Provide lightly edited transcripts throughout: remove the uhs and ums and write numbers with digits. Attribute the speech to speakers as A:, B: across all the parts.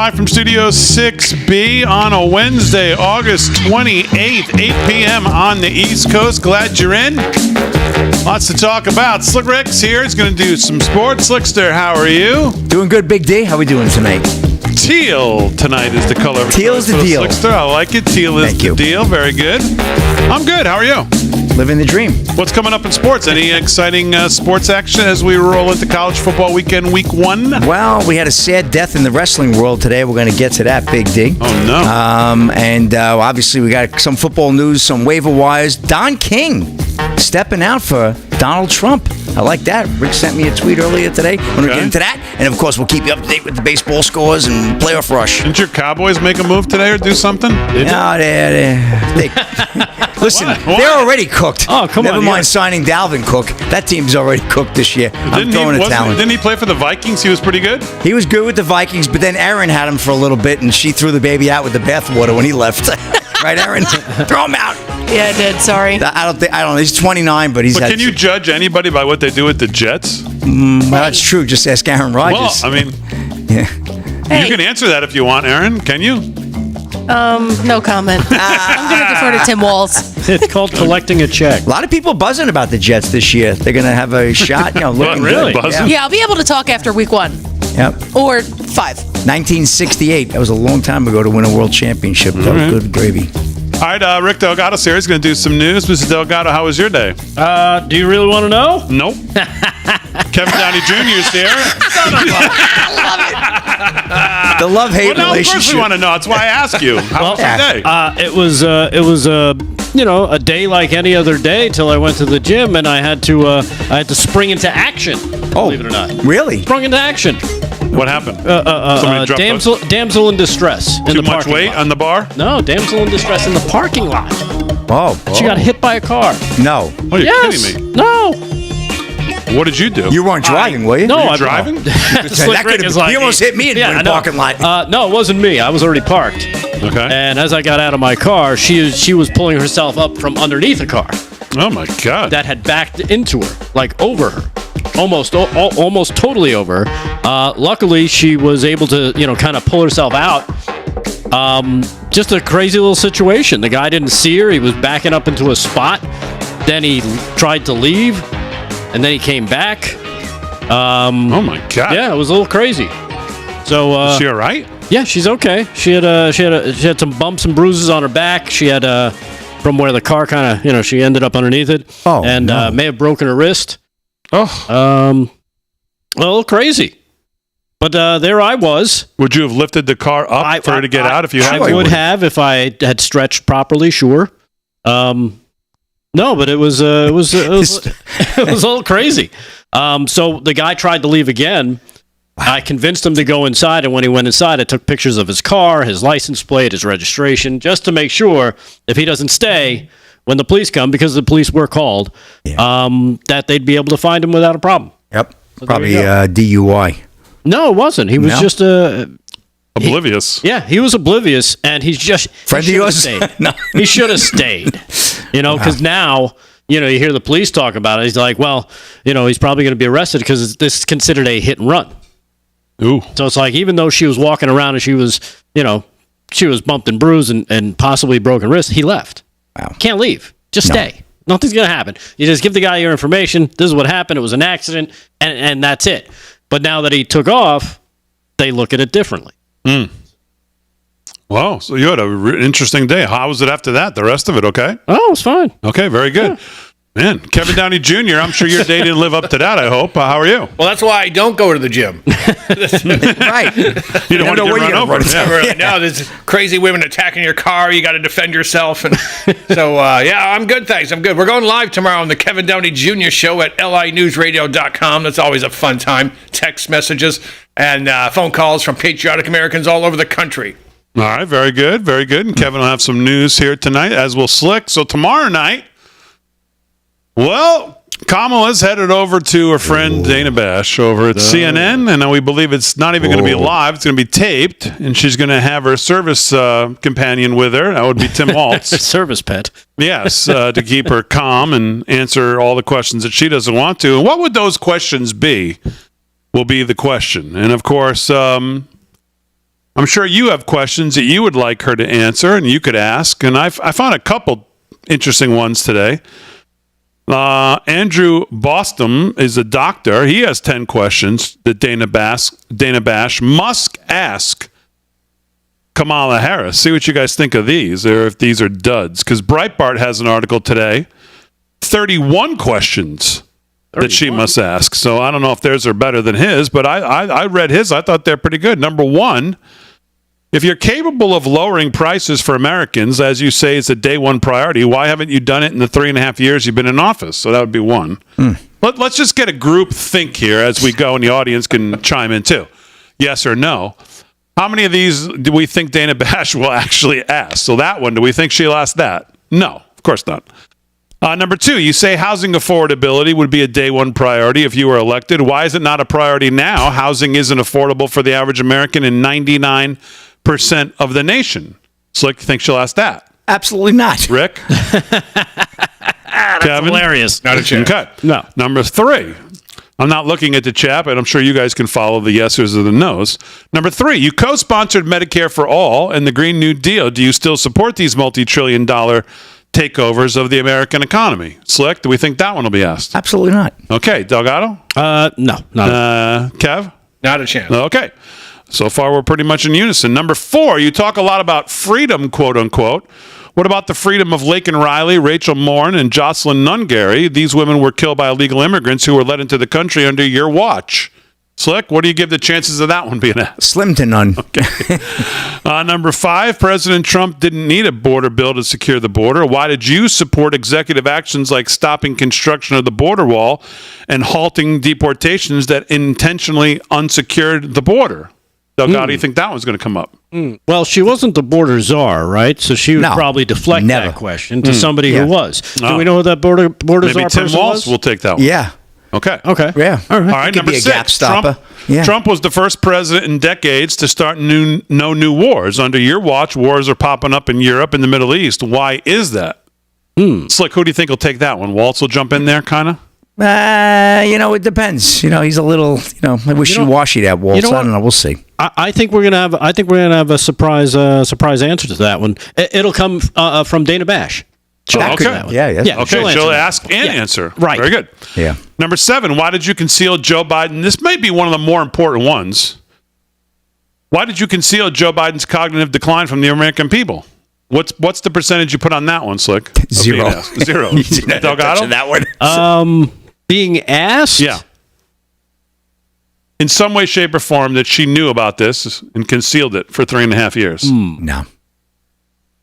A: live from Studio 6B on a Wednesday, August 28th, 8 p.m. on the East Coast. Glad you're in. Lots to talk about. Slick Rick's here. He's going to do some sports. Slickster, how are you?
B: Doing good, Big D. How we doing tonight?
A: Teal tonight is the color of
B: Teal is the deal.
A: Slickster, I like it. Teal is the deal. Very good. I'm good. How are you?
B: Living the dream.
A: What's coming up in sports? Any exciting sports action as we roll into college football weekend, week 1?
B: Well, we had a sad death in the wrestling world today. We're going to get to that, Big D.
A: Oh, no.
B: And obviously, we got some football news, some waiver wires. Don King stepping out for Donald Trump. I like that. Rick sent me a tweet earlier today. We're going to get into that. And, of course, we'll keep you up to date with the baseball scores and playoff rush.
A: Didn't your Cowboys make a move today or do something?
B: No, listen, they're already cooked.
C: Oh, come on.
B: Never mind signing Dalvin Cook. That team's already cooked this year. I'm throwing a talent.
A: Didn't he play for the Vikings? He was pretty good?
B: He was good with the Vikings, but then Aaron had him for a little bit, and she threw the baby out with the bathwater when he left. Right, Aaron? Throw him out.
D: Yeah, I did. Sorry.
B: I don't know. He's 29, but he's.
A: But can you judge anybody by what they do with the Jets?
B: Well, that's true. Just ask Aaron Rodgers.
A: Well, I mean,
B: yeah.
D: Hey.
A: You can answer that if you want, Aaron. Can you?
D: No comment. I'm going to defer to Tim Walz.
C: It's called collecting a check.
B: A lot of people buzzing about the Jets this year. They're going to have a shot. Looking
C: really?
B: good.
A: Buzzing?
D: Yeah, I'll be able to talk after week 1.
B: Yep.
D: Or 5.
B: 1968. That was a long time ago to win a world championship. That was good gravy.
A: All right, Rick Delgado's here. He's going to do some news. Mrs. Delgado, how was your day?
C: Do you really want to know?
A: Nope. Kevin Downey Jr. is here.
B: The love-hate
A: Well, no, of course
B: relationship.
A: we want to know. That's why I ask you. How was your day?
C: It was a day like any other day till I went to the gym and I had to spring into action. Believe it or not.
B: Really?
C: Sprung into action.
A: What happened? Somebody dropped
C: damsel in distress in
A: too
C: the
A: much
C: parking
A: weight
C: lot.
A: on the bar?
C: No, damsel in distress in the parking lot.
B: Oh.
C: She got hit by a car.
B: No.
A: Oh, you're
C: Yes.
A: kidding me.
C: No.
A: What did you do?
B: You weren't driving, were you?
C: No,
A: Were you
C: I'm
A: driving?
B: That could have. He almost hit me in the parking lot.
C: No, it wasn't me. I was already parked.
A: Okay.
C: And as I got out of my car, she was pulling herself up from underneath a car
A: Oh, my God.
C: that had backed into her, like over her, almost totally over her. Luckily, she was able to, kind of pull herself out. Just a crazy little situation. The guy didn't see her. He was backing up into a spot. Then he tried to leave, and then he came back.
A: Oh, my God.
C: Yeah, it was a little crazy. So
A: Is she all right?
C: yeah, she's okay. She had some bumps and bruises on her back. She had from where the car kind of she ended up underneath it.
B: Oh,
C: and
B: no.
C: may have broken her wrist.
A: Oh.
C: A little crazy. But there I was.
A: Would you have lifted the car up for her to get out if you had
C: I
A: to?
C: would have if I had stretched properly. Sure. No, but it was it was a little crazy. So the guy tried to leave again. I convinced him to go inside, and when he went inside, I took pictures of his car, his license plate, his registration, just to make sure if he doesn't stay when the police come, because the police were called, that they'd be able to find him without a problem.
B: Yep.
C: So
B: Probably
C: there you
B: DUI.
C: No, it wasn't. He was just
A: Oblivious.
C: he was oblivious, and he's just
B: Friend of yours? No.
C: He should have stayed. Because now, you hear the police talk about it. He's like, well, he's probably going to be arrested because this is considered a hit and run.
A: Ooh.
C: So it's like, even though she was walking around and she was bumped and bruised and possibly broken wrist, he left.
B: Wow.
C: Can't leave. Just stay. Nothing's going to happen. You just give the guy your information. This is what happened. It was an accident, and that's it. But now that he took off, they look at it differently.
A: Wow. So you had an interesting day. How was it after that? The rest of it, okay?
C: Oh, it's fine.
A: Okay, very good. Yeah. Man, Kevin Downey Jr., I'm sure your day didn't live up to that, I hope. How are you?
E: Well, that's why I don't go to the gym.
B: Right.
A: You don't want to get run over. Yeah.
E: No, there's crazy women attacking your car. You got to defend yourself. And so, I'm good, thanks. I'm good. We're going live tomorrow on the Kevin Downey Jr. show at linewsradio.com. That's always a fun time. Text messages and phone calls from patriotic Americans all over the country.
A: All right, very good, very good. And Kevin will have some news here tonight, as will Slick. So tomorrow night, well, Kamala's headed over to her friend Dana Bash over at CNN, and we believe it's not even going to be live. It's going to be taped, and she's going to have her service companion with her. That would be Tim Waltz.
C: Service pet.
A: Yes, to keep her calm and answer all the questions that she doesn't want to. And what would those questions be will be the question. And, of course, I'm sure you have questions that you would like her to answer and you could ask. And I found a couple interesting ones today. Andrew Boston is a doctor. He has 10 questions that Dana Bash must ask Kamala Harris. See what you guys think of these, or if these are duds. Because Breitbart has an article today, 31 questions that she must ask. So I don't know if theirs are better than his, but I read his. I thought they're pretty good. Number one, if you're capable of lowering prices for Americans, as you say, it's a day one priority, why haven't you done it in the 3.5 years you've been in office? So that would be one. Let's just get a group think here as we go, and the audience can chime in too. Yes or no. How many of these do we think Dana Bash will actually ask? So that one, do we think she'll ask that? No, of course not. Number two, you say housing affordability would be a day one priority if you were elected. Why is it not a priority now? Housing isn't affordable for the average American in 99% of the nation. Slick, you think she'll ask that?
B: Absolutely not.
A: Rick? Kevin?
C: Hilarious.
E: Not a chance.
A: Okay.
C: No.
A: Number three. I'm not looking at the chat, but I'm sure you guys can follow the yeses or the nos. Number three, you co-sponsored Medicare for All and the Green New Deal. Do you still support these multi-trillion-dollar takeovers of the American economy? Slick, do we think that one will be asked?
B: Absolutely not.
A: Okay. Delgado?
C: No, not.
A: Kev?
E: Not a chance.
A: Okay. So far, we're pretty much in unison. Number four, you talk a lot about freedom, quote unquote. What about the freedom of Laken Riley, Rachel Morn, and Jocelyn Nungary? These women were killed by illegal immigrants who were let into the country under your watch. Slick, what do you give the chances of that one being asked?
B: Slim to none.
A: Number five, President Trump didn't need a border bill to secure the border. Why did you support executive actions like stopping construction of the border wall and halting deportations that intentionally unsecured the border? Delgado, do you think that one's going to come up?
C: Well, she wasn't the border czar, right? So she would
B: No,
C: probably deflect
B: never.
C: that question to somebody
B: Yeah.
C: who was.
A: Oh.
C: Do we know who that border
A: Maybe
C: czar
A: Tim
C: person
A: Walz
C: was?
A: will take that one.
B: Yeah.
A: Okay.
C: Okay.
B: Yeah.
C: All right.
A: All right,
B: Could
A: number
B: be a
A: six.
B: gap stopper.
A: Trump,
B: Yeah.
A: Trump was the first president in decades to start no new wars. Under your watch, wars are popping up in Europe and the Middle East. Why is that? Slick, who do you think will take that one? Waltz will jump in there, kind of?
B: It depends. He's a little, wishy-washy, that Waltz.
C: You know
B: I don't know. We'll see.
C: I think we're gonna have a surprise answer to that one. It'll come from Dana Bash. She'll
B: That
C: answer
B: could-
C: that one.
B: yeah,
C: yeah.
A: Okay,
C: answer
A: she'll
C: that.
A: ask and answer.
C: Right.
A: Very good.
B: Yeah.
A: Number seven, why did you conceal Joe Biden? This may be one of the more important ones. Why did you conceal Joe Biden's cognitive decline from the American people? What's the percentage you put on that one, Slick? of
B: Zero.
A: being asked? Zero. Delgado?
B: Touching that one.
C: Being asked.
A: Yeah. In some way, shape, or form that she knew about this and concealed it for 3.5 years.
B: No.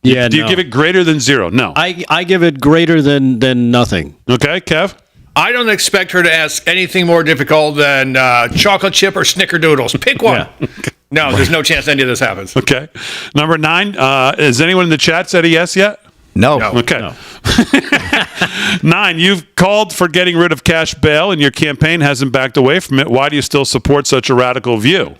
C: Yeah.
A: Do you
C: no.
A: give it greater than zero? No.
C: I give it greater than nothing.
A: Okay, Kev?
E: I don't expect her to ask anything more difficult than chocolate chip or snickerdoodles. Pick one.
C: Yeah.
E: No, there's no chance any of this happens.
A: Okay. Number nine, has anyone in the chat said a yes yet?
B: No.
A: Okay.
C: No.
A: 9, you've called for getting rid of cash bail and your campaign hasn't backed away from it. Why do you still support such a radical view? What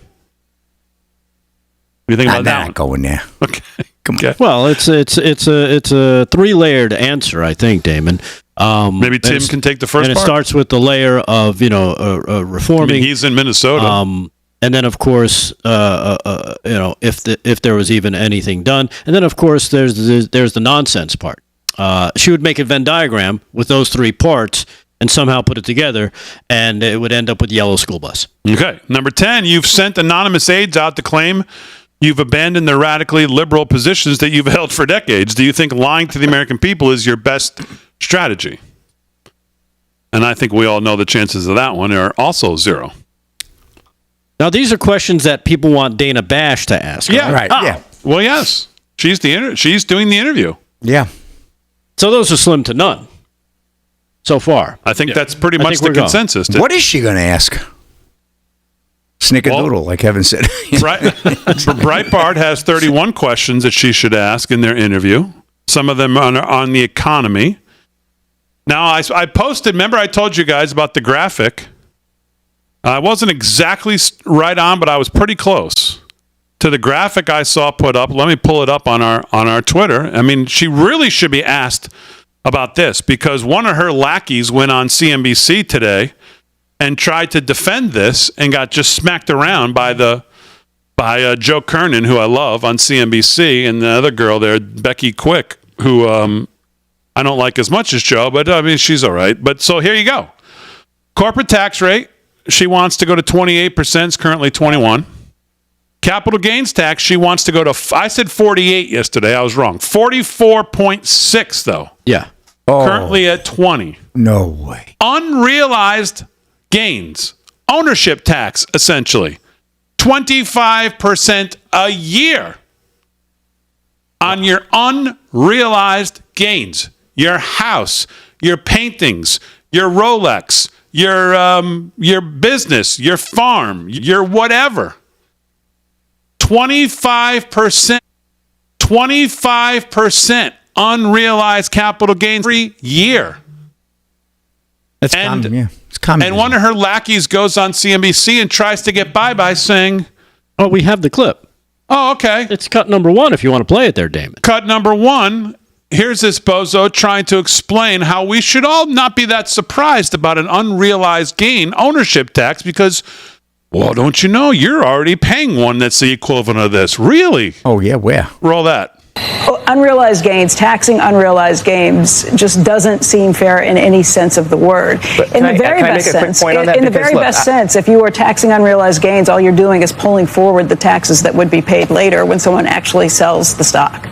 A: do you think about
B: I'm
A: that
B: not
A: one?
B: going there.
A: Okay.
B: Come on.
A: Okay.
C: Well, it's a 3-layered answer, I think, Damon.
A: Maybe Tim can take the first
C: and it
A: part.
C: starts with the layer of
A: I
C: reforming.
A: mean, he's in Minnesota.
C: And then, of course, if there was even anything done, and then, of course, there's the nonsense part. She would make a Venn diagram with those 3 parts and somehow put it together, and it would end up with yellow school bus.
A: Okay. Number 10, you've sent anonymous aides out to claim you've abandoned the radically liberal positions that you've held for decades. Do you think lying to the American people is your best strategy? And I think we all know the chances of that one are also zero.
C: Now, these are questions that people want Dana Bash to ask.
A: Yeah.
B: Right.
C: Oh.
B: Yeah.
A: Well, yes. She's doing the interview.
B: Yeah.
C: So those are slim to none so far.
A: I think that's pretty
C: I
A: much
C: think
A: the
C: we're going.
A: consensus.
B: What is she going to ask? Snickerdoodle, like Kevin said.
A: Breitbart has 31 questions that she should ask in their interview. Some of them on the economy. Now, I posted, remember I told you guys about the graphic. I wasn't exactly right on, but I was pretty close to the graphic I saw put up. Let me pull it up on our Twitter. I mean, she really should be asked about this because one of her lackeys went on CNBC today and tried to defend this and got just smacked around by the by Joe Kernan, who I love on CNBC, and the other girl there, Becky Quick, who I don't like as much as Joe, but I mean, she's all right. But so here you go. Corporate tax rate, she wants to go to 28%, it's currently 21. Capital gains tax, she wants to go to, I said 48 yesterday, I was wrong. 44.6 though.
C: Yeah.
A: Currently at 20.
B: No way.
A: Unrealized gains, ownership tax, essentially. 25% a year on your unrealized gains. Your house, your paintings, your Rolex, your business, your farm, your whatever. 25%. 25% unrealized capital gains every year.
B: That's common, yeah. It's common.
A: And one of her lackeys goes on CNBC and tries to get by saying,
C: Oh, we have the clip.
A: oh, okay.
C: It's cut number 1 if you want to play it there, Damon.
A: Cut number 1. Here's this bozo trying to explain how we should all not be that surprised about an unrealized gain ownership tax because, well, don't you know, you're already paying one that's the equivalent of this. Really?
B: Oh, yeah, where?
A: Roll that.
F: Unrealized gains, taxing unrealized gains just doesn't seem fair in any sense of the word. In the very best sense, if you are taxing unrealized gains, all you're doing is pulling forward the taxes that would be paid later when someone actually sells the stock.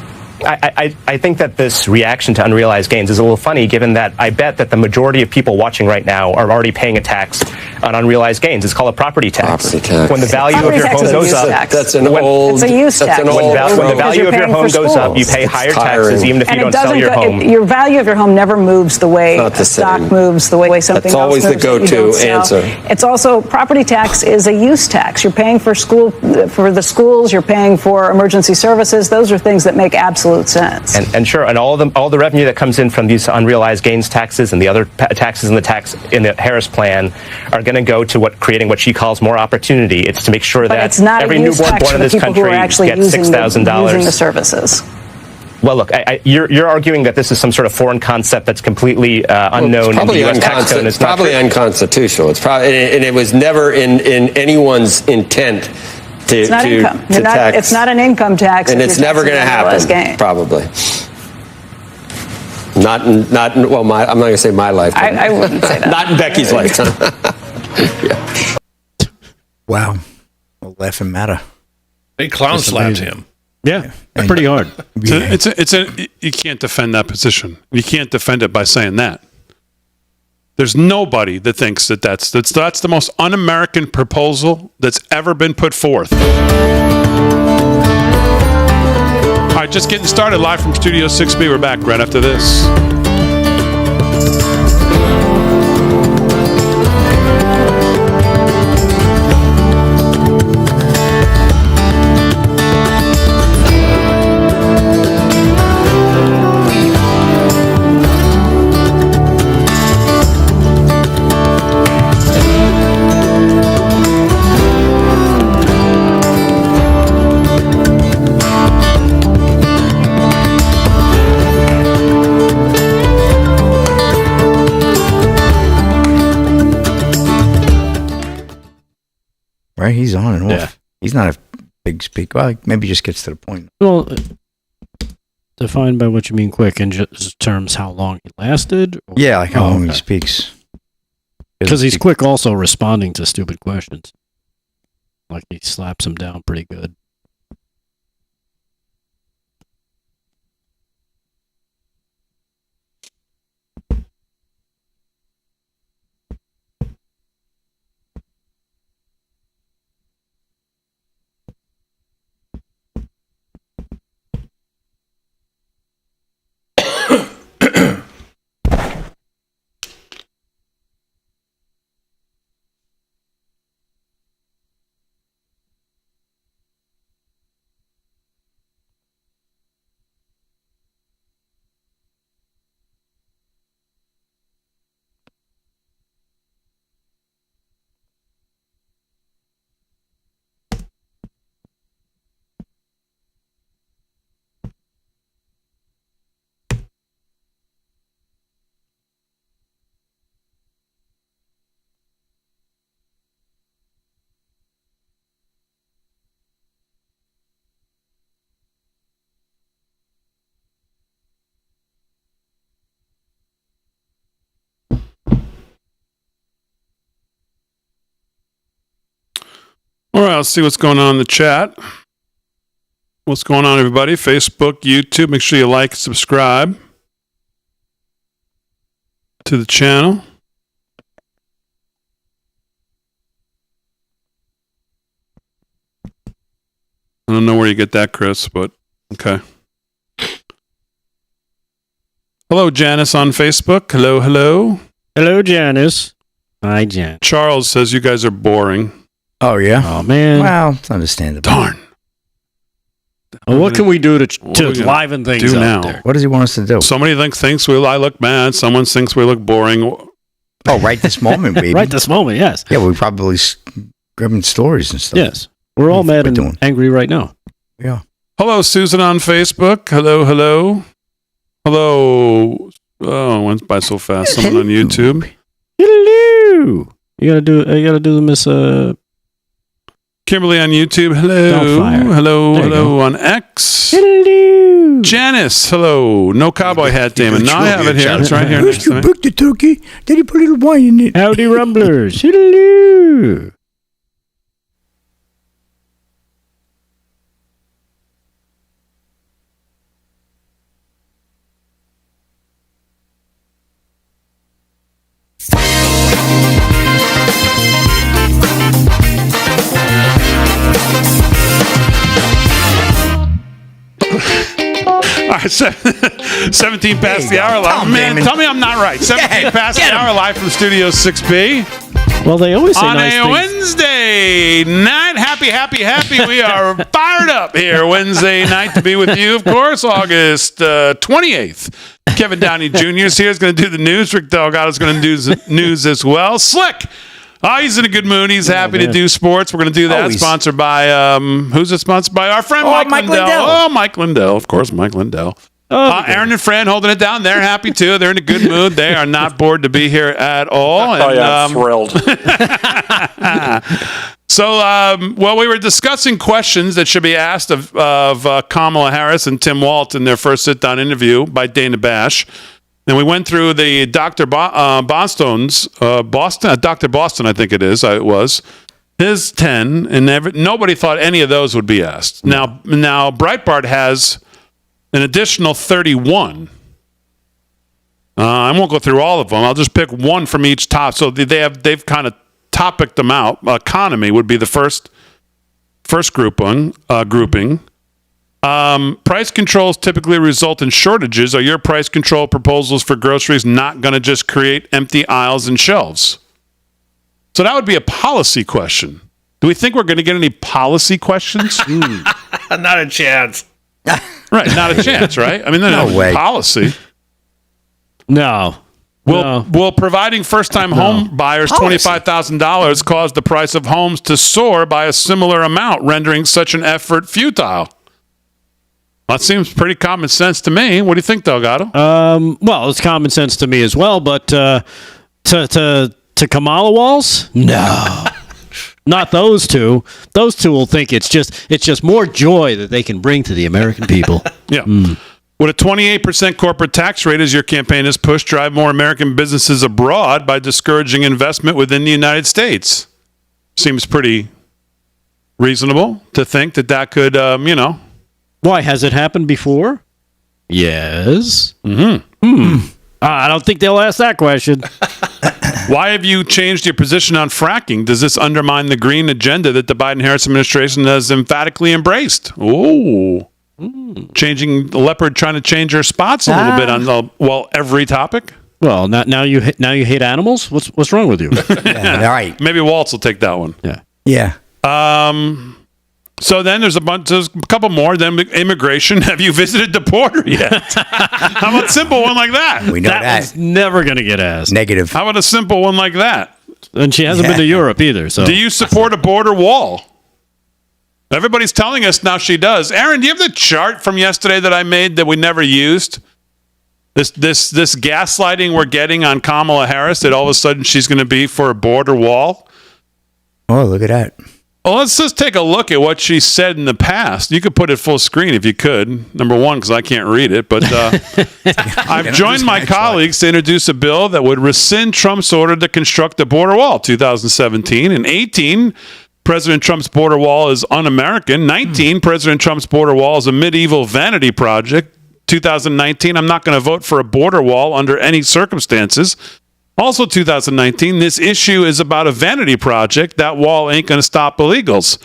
G: I think that this reaction to unrealized gains is a little funny, given that I bet that the majority of people watching right now are already paying a tax on unrealized gains. It's called a property tax. When the value of your home goes up,
F: it's a use tax.
G: When the value of your home goes up, you pay higher taxes even if you don't sell your home.
F: Your value of your home never moves the way a stock moves, the way something else moves.
H: That's always the go-to answer.
F: It's also, property tax is a use tax. You're paying for the schools, you're paying for emergency services. Those are things that make absolute sense.
G: And sure, and all the revenue that comes in from these unrealized gains taxes and the other taxes in the Harris plan are going to go to creating what she calls more opportunity. It's to make sure that every newborn born in this country gets $6,000
F: using the services.
G: Well, look, you're arguing that this is some sort of foreign concept that's completely unknown in the U.S. tax code. It's
H: probably unconstitutional. It's probably, and it was never in anyone's intent.
F: It's not income. It's not an income tax,
H: and it's never going to happen. Probably not. Well, I'm not going to say my lifetime.
F: I wouldn't say that.
H: Not in Becky's lifetime.
B: Yeah. Wow, no laughing matter.
E: They clown slapped him.
C: Yeah, pretty hard.
A: You can't defend that position. You can't defend it by saying that. There's nobody that thinks that's the most un-American proposal that's ever been put forth. All right, just getting started live from Studio 6B. We're back right after this.
B: Right, he's on and off.
C: Yeah.
B: He's not a big speaker. Well, maybe just gets to the point.
C: Well, defined by what you mean quick in just terms how long he lasted? Or,
B: yeah, like how long he speaks.
C: Because he's quick also responding to stupid questions. Like he slaps him down pretty good.
A: Let's see what's going on in the chat. What's going on, everybody? Facebook, YouTube. Make sure you like, subscribe to the channel. I don't know where you get that, Chris, but okay. Hello, Janice on Facebook. Hello, hello.
C: Hello, Janice. Hi, Jan.
A: Charles says you guys are boring.
B: Oh, yeah?
C: Oh, man.
B: Well, it's understandable.
A: Darn.
C: Well, what can we do to liven things
A: do
C: up
A: now?
C: there?
B: What does he want us to do?
A: Somebody thinks I look mad. Someone thinks we look boring.
B: Oh, right this moment, baby.
C: Right this moment, yes.
B: Yeah, we probably grabbing stories and stuff.
C: Yes. We're all mad and angry right now.
B: Yeah.
A: Hello, Susan on Facebook. Hello, hello. Hello. Oh, it went by so fast. Someone on YouTube.
C: Hello. You gotta do the Miss
A: Kimberly on YouTube. Hello. Hello on X.
C: Hello.
A: Janice. Hello. No cowboy hat, Damon. No, I have it here. It's right here next to me.
B: Book the turkey. Then you put a little wine in it.
C: Howdy, Rumblers. Hello.
A: All right, 17 past the hour live. Man, tell me I'm not right. 17 past the hour live from Studio 6B.
C: Well, they always say
A: on
C: nice
A: a
C: things.
A: Wednesday night. Happy. We are fired up here Wednesday night to be with you, of course. August 28th. Kevin Downey Jr. is here. He's going to do the news. Rick Delgado is going to do the news as well. Slick. Oh, he's in a good mood. He's happy to do sports. We're going to do that. Sponsored by, who's it sponsored by? Our friend Mike Lindell. Oh, Mike Lindell. Of course, Mike Lindell. Aaron and Fran holding it down. They're happy, too. They're in a good mood. They are not bored to be here at all. And,
I: I'm thrilled.
A: So, we were discussing questions that should be asked of Kamala Harris and Tim Walz in their first sit-down interview by Dana Bash. And we went through the Dr. Boston, I think it is. It was his 10, and nobody thought any of those would be asked. Now Breitbart has an additional 31. I won't go through all of them. I'll just pick one from each top. So they've kind of topicked them out. Economy would be the first grouping. Price controls typically result in shortages. Are your price control proposals for groceries not going to just create empty aisles and shelves? So that would be a policy question. Do we think we're going to get any policy questions?
E: Not a chance.
A: Right, not a chance, right? I mean, no way. Policy.
C: No.
A: Will providing first-time home buyers $25,000 cause the price of homes to soar by a similar amount, rendering such an effort futile? That seems pretty common sense to me. What do you think, Delgado?
C: Well, it's common sense to me as well, but to Kamala Walz? No. Not those two. Those two will think it's just more joy that they can bring to the American people.
A: Yeah. Would a 28% corporate tax rate, as your campaign has pushed, drive more American businesses abroad by discouraging investment within the United States? Seems pretty reasonable to think that could,
C: Why, has it happened before? Yes. I don't think they'll ask that question.
A: Why have you changed your position on fracking? Does this undermine the green agenda that the Biden-Harris administration has emphatically embraced? Ooh. Changing the leopard, trying to change her spots a little bit on every topic.
C: Well, now you hate animals? What's wrong with you?
B: Yeah, all right.
A: Maybe Waltz will take that one.
B: Yeah.
A: So then there's a couple more. Then immigration. Have you visited the border yet? How about a simple one like that?
B: We know that.
C: One's never going to get asked.
B: Negative.
A: How about a simple one like that?
C: And she hasn't been to Europe either. So,
A: do you support a border wall? Everybody's telling us now she does. Aaron, do you have the chart from yesterday that I made that we never used? This gaslighting we're getting on Kamala Harris that all of a sudden she's going to be for a border wall.
B: Oh, look at that.
A: Well, let's just take a look at what she said in the past. You could put it full screen if you could. Number one, because I can't read it. But I've joined my colleagues to introduce a bill that would rescind Trump's order to construct the border wall, 2017. In 18, President Trump's border wall is un-American. 19, President Trump's border wall is a medieval vanity project. 2019, I'm not going to vote for a border wall under any circumstances. Also 2019, this issue is about a vanity project. That wall ain't going to stop illegals.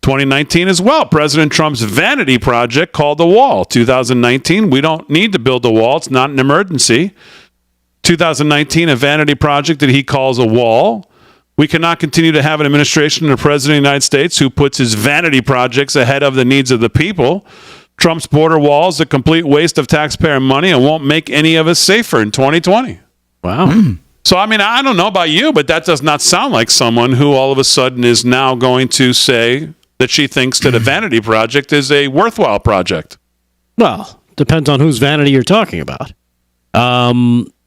A: 2019 as well, President Trump's vanity project called the wall. 2019, we don't need to build a wall. It's not an emergency. 2019, a vanity project that he calls a wall. We cannot continue to have an administration and a president of the United States who puts his vanity projects ahead of the needs of the people. Trump's border wall is a complete waste of taxpayer money and won't make any of us safer in 2020.
C: Wow.
A: So, I mean, I don't know about you, but that does not sound like someone who all of a sudden is now going to say that she thinks that a vanity project is a worthwhile project.
C: Well, depends on whose vanity you're talking about.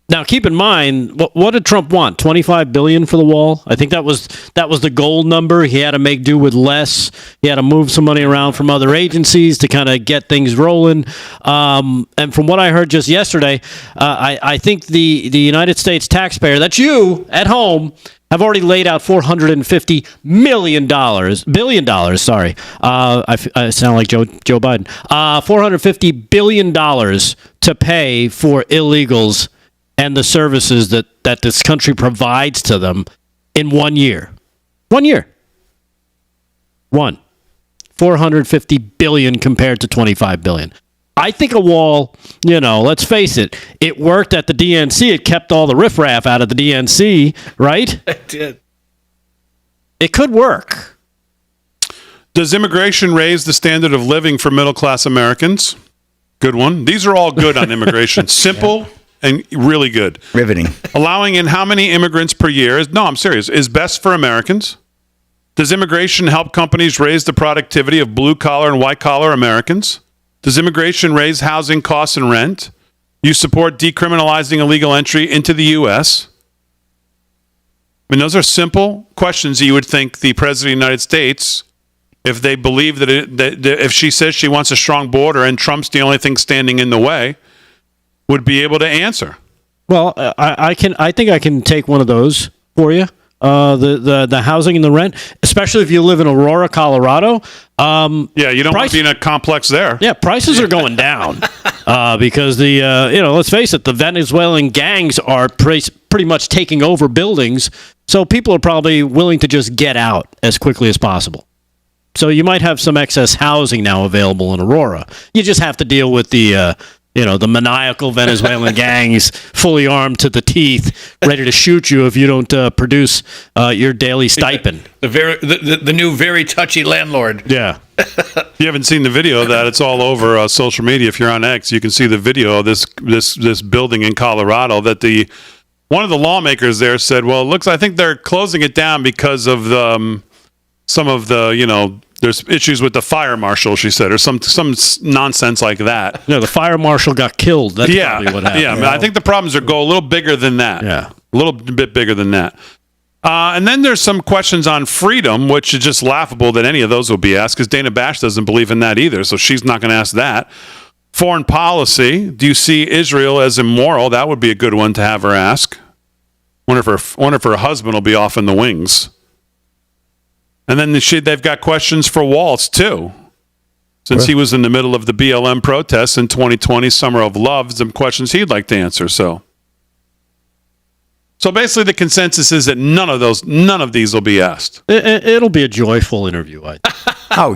C: Now, keep in mind, what did Trump want? $25 billion for the wall? I think that was the goal number. He had to make do with less. He had to move some money around from other agencies to kind of get things rolling. And from what I heard just yesterday, I think the United States taxpayer, that's you at home, have already laid out $450 billion. Sorry, I sound like Joe Biden. $450 billion to pay for illegals and the services that this country provides to them in 1 year. 1 year. $450 billion compared to $25 billion. I think a wall, let's face it, it worked at the DNC. It kept all the riffraff out of the DNC, right?
E: It did.
C: It could work.
A: Does immigration raise the standard of living for middle-class Americans? Good one. These are all good on immigration. Simple and really good.
B: Riveting.
A: Allowing in how many immigrants per year I'm serious, is best for Americans? Does immigration help companies raise the productivity of blue-collar and white-collar Americans? Does immigration raise housing costs and rent? You support decriminalizing illegal entry into the U.S.? I mean, those are simple questions that you would think the President of the United States, if they believe that if she says she wants a strong border and Trump's the only thing standing in the way, would be able to answer.
C: Well, I think I can take one of those for you. The housing and the rent, especially if you live in Aurora, Colorado.
A: You don't want to be in a complex there.
C: Yeah, prices are going down because let's face it, the Venezuelan gangs are pretty much taking over buildings, so people are probably willing to just get out as quickly as possible. So you might have some excess housing now available in Aurora. You just have to deal with the maniacal Venezuelan gangs, fully armed to the teeth, ready to shoot you if you don't produce your daily stipend.
E: The new very touchy landlord.
C: Yeah.
A: If you haven't seen the video of that, it's all over social media. If you're on X, you can see the video of this building in Colorado that one of the lawmakers there said, well, I think they're closing it down because of some of the, there's issues with the fire marshal, she said, or some nonsense like that.
C: No, the fire marshal got killed. That's probably what happened.
A: Yeah, I think the problems go a little bigger than that.
C: Yeah.
A: A little bit bigger than that. And then there's some questions on freedom, which is just laughable that any of those will be asked, because Dana Bash doesn't believe in that either, so she's not going to ask that. Foreign policy, do you see Israel as immoral? That would be a good one to have her ask. Wonder if her husband will be off in the wings. And then they've got questions for Waltz, too. Since he was in the middle of the BLM protests in 2020, Summer of Love, some questions he'd like to answer. So basically the consensus is that none of these will be asked.
C: It'll be a joyful interview, I think.
B: Oh,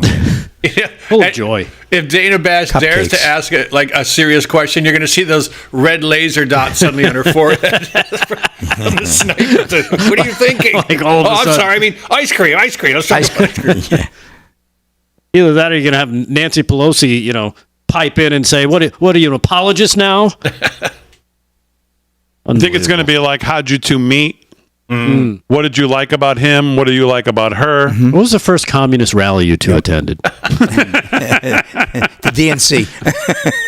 B: yeah.
C: Full of joy.
E: If Dana Bash dares to ask a serious question, you're going to see those red laser dots suddenly on her forehead. From the sniper. What are you thinking? I'm sorry. I mean, ice cream. Let's talk about ice cream.
B: Yeah.
C: Either that or you're going to have Nancy Pelosi, pipe in and say, what are you, an apologist now?
A: I think it's going to be like, how'd you two meet? Mm. What did you like about him? What do you like about her?
C: Mm-hmm. What was the first communist rally you two attended?
B: The DNC.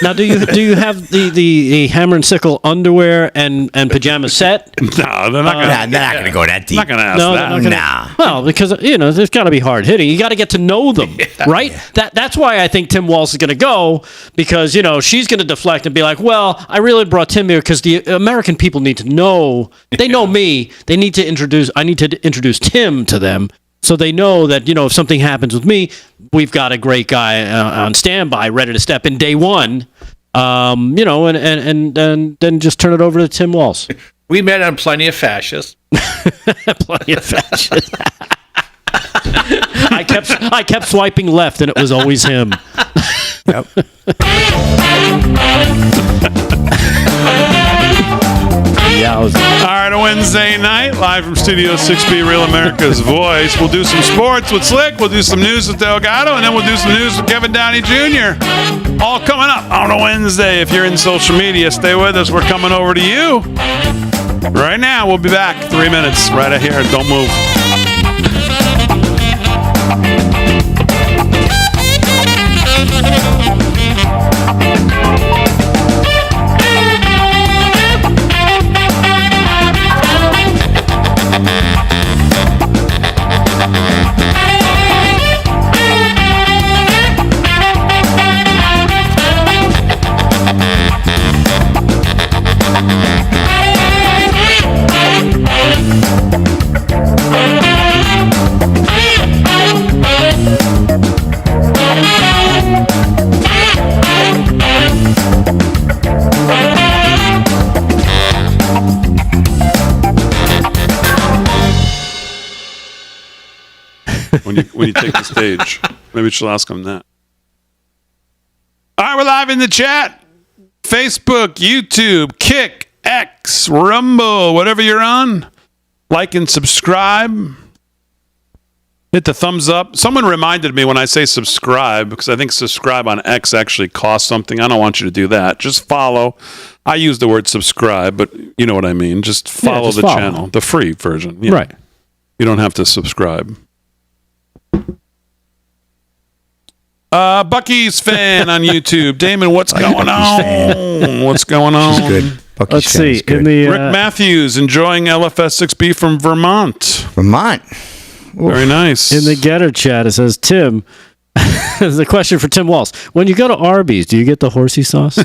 C: Now, do you have the hammer and sickle underwear and pajama set?
A: No, they're not going
B: to go that deep.
A: Not going to ask that.
B: Nah.
C: Well, because there's got to be hard hitting. You got to get to know them, right? Yeah. That's why I think Tim Walz is going to go, because she's going to deflect and be like, well, I really brought Tim here because the American people need to know. They know me. I need to introduce Tim to them, So they know that, if something happens with me, we've got a great guy on standby, ready to step in day one, and then just turn it over to Tim Walz.
E: We met on Plenty of Fascists.
C: Plenty of Fascists. I kept swiping left, and it was always him.
B: Yep.
A: All right, a Wednesday night, live from Studio 6B, Real America's Voice. We'll do some sports with Slick. We'll do some news with Delgado, and then we'll do some news with Kevin Downey Jr. All coming up on a Wednesday. If you're in social media, stay with us. We're coming over to you right now. We'll be back 3 minutes right here. Don't move. When you take the stage. Maybe she'll ask him that. All right, we're live in the chat. Facebook, YouTube, Kick, X, Rumble, whatever you're on. Like and subscribe. Hit the thumbs up. Someone reminded me when I say subscribe, because I think subscribe on X actually costs something. I don't want you to do that. Just follow. I use the word subscribe, but you know what I mean. Just follow the channel, the free version. Yeah.
C: Right.
A: You don't have to subscribe. Bucky's fan on YouTube. Damon, what's going on? What's going on?
B: She's good. Bucky's
C: Let's
B: fan
C: see.
B: is good.
C: In the
A: Rick Matthews enjoying LFS 6B from Vermont.
B: Vermont.
A: Very nice.
C: in the Getter chat, it says, Tim, there's a question for Tim Walz. When you go to Arby's, do you get the horsey sauce?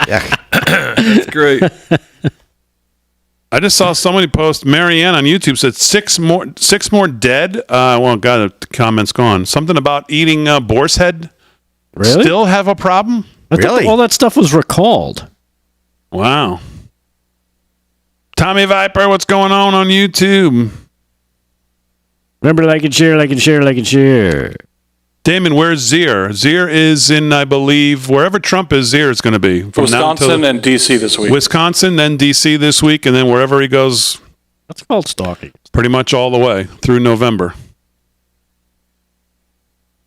A: That's great. I just saw somebody post, Marianne on YouTube said six more dead. Well, God, the comment's gone. Something about eating boar's head.
C: Really?
A: Still have a problem?
C: I thought all that stuff was recalled.
A: Wow. Tommy Viper, what's going on YouTube?
C: Remember, like and share, like and share, like and share.
A: Damon, where's Zier? Zier is in, I believe, wherever Trump is, Zier is going to be. From
I: Wisconsin and D.C. this week.
A: Wisconsin, then D.C. this week, and then wherever he goes.
C: That's called stalking.
A: Pretty much all the way through November.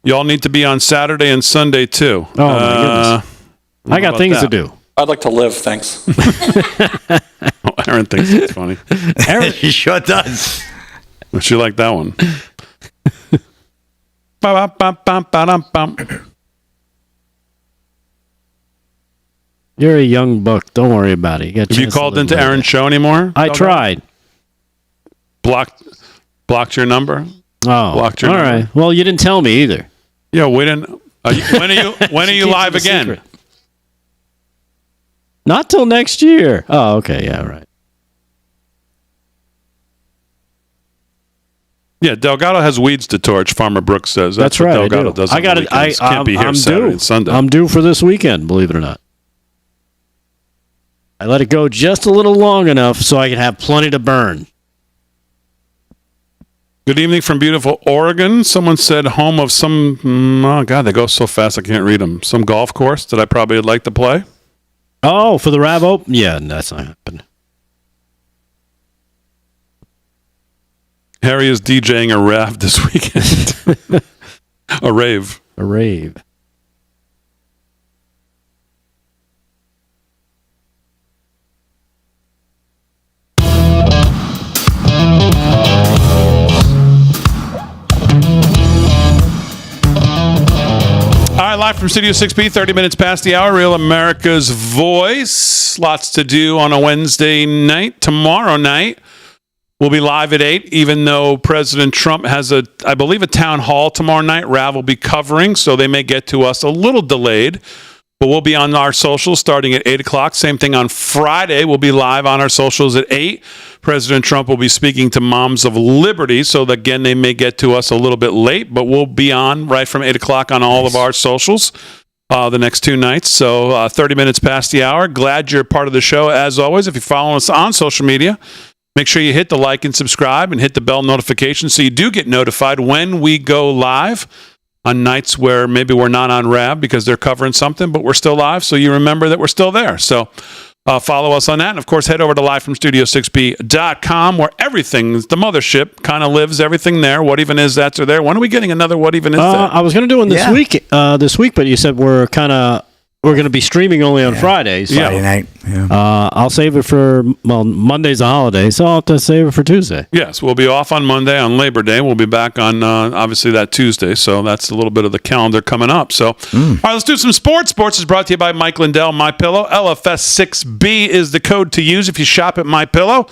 A: Y'all need to be on Saturday and Sunday, too.
C: Oh, my goodness. I got things to do.
I: I'd like to live, thanks.
A: Aaron thinks it's funny.
B: Aaron, he sure does.
A: She liked that one.
C: You're a young buck. Don't worry about it.
A: Have you called into Aaron's show anymore?
C: I tried.
A: Blocked your number?
C: Oh,
A: blocked your
C: all
A: number.
C: right. Well, you didn't tell me either.
A: Yeah, we didn't. When are you live again?
C: Secret. Not till next year. Oh, okay. Yeah, right.
A: Yeah, Delgado has weeds to torch. Farmer Brooks says
C: that's
A: what
C: right.
A: Delgado does.
C: I got it.
A: Can't be here Saturday and Sunday.
C: I'm due for this weekend. Believe it or not. I let it go just a little long enough so I can have plenty to burn.
A: Good evening from beautiful Oregon. Someone said home of some. Oh God, they go so fast I can't read them. Some golf course that I probably would like to play.
C: Oh, for the Rav Open? Yeah, that's not happening.
A: Harry is DJing a rav this weekend. A rave.
C: A rave.
A: All right, live from Studio 6B, 30 minutes past the hour. Real America's Voice. Lots to do on a Wednesday night. Tomorrow night, we'll be live at 8, even though President Trump has I believe, a town hall tomorrow night. Rav will be covering, so they may get to us a little delayed. But we'll be on our socials starting at 8 o'clock. Same thing on Friday. We'll be live on our socials at 8. President Trump will be speaking to Moms of Liberty. So, again, they may get to us a little bit late, but we'll be on right from 8 o'clock on all of our socials the next 2 nights. So 30 minutes past the hour. Glad you're part of the show, as always. If you follow us on social media, make sure you hit the like and subscribe and hit the bell notification so you do get notified when we go live on nights where maybe we're not on RAV because they're covering something, but we're still live, so you remember that we're still there. So follow us on that. And, of course, head over to livefromstudio6b.com where everything, the mothership, kind of lives. Everything there. What Even Is That's are there. When are we getting another What Even Is That?
C: I was going to do one this week, but you said we're going to be streaming only on Fridays.
B: Friday night. Yeah.
C: I'll save it for, Monday's a holiday, so I'll have to save it for Tuesday.
A: Yes, we'll be off on Monday on Labor Day. We'll be back on, obviously, that Tuesday. So that's a little bit of the calendar coming up. So, all right, let's do some sports. Sports is brought to you by Mike Lindell, MyPillow. LFS6B is the code to use if you shop at MyPillow.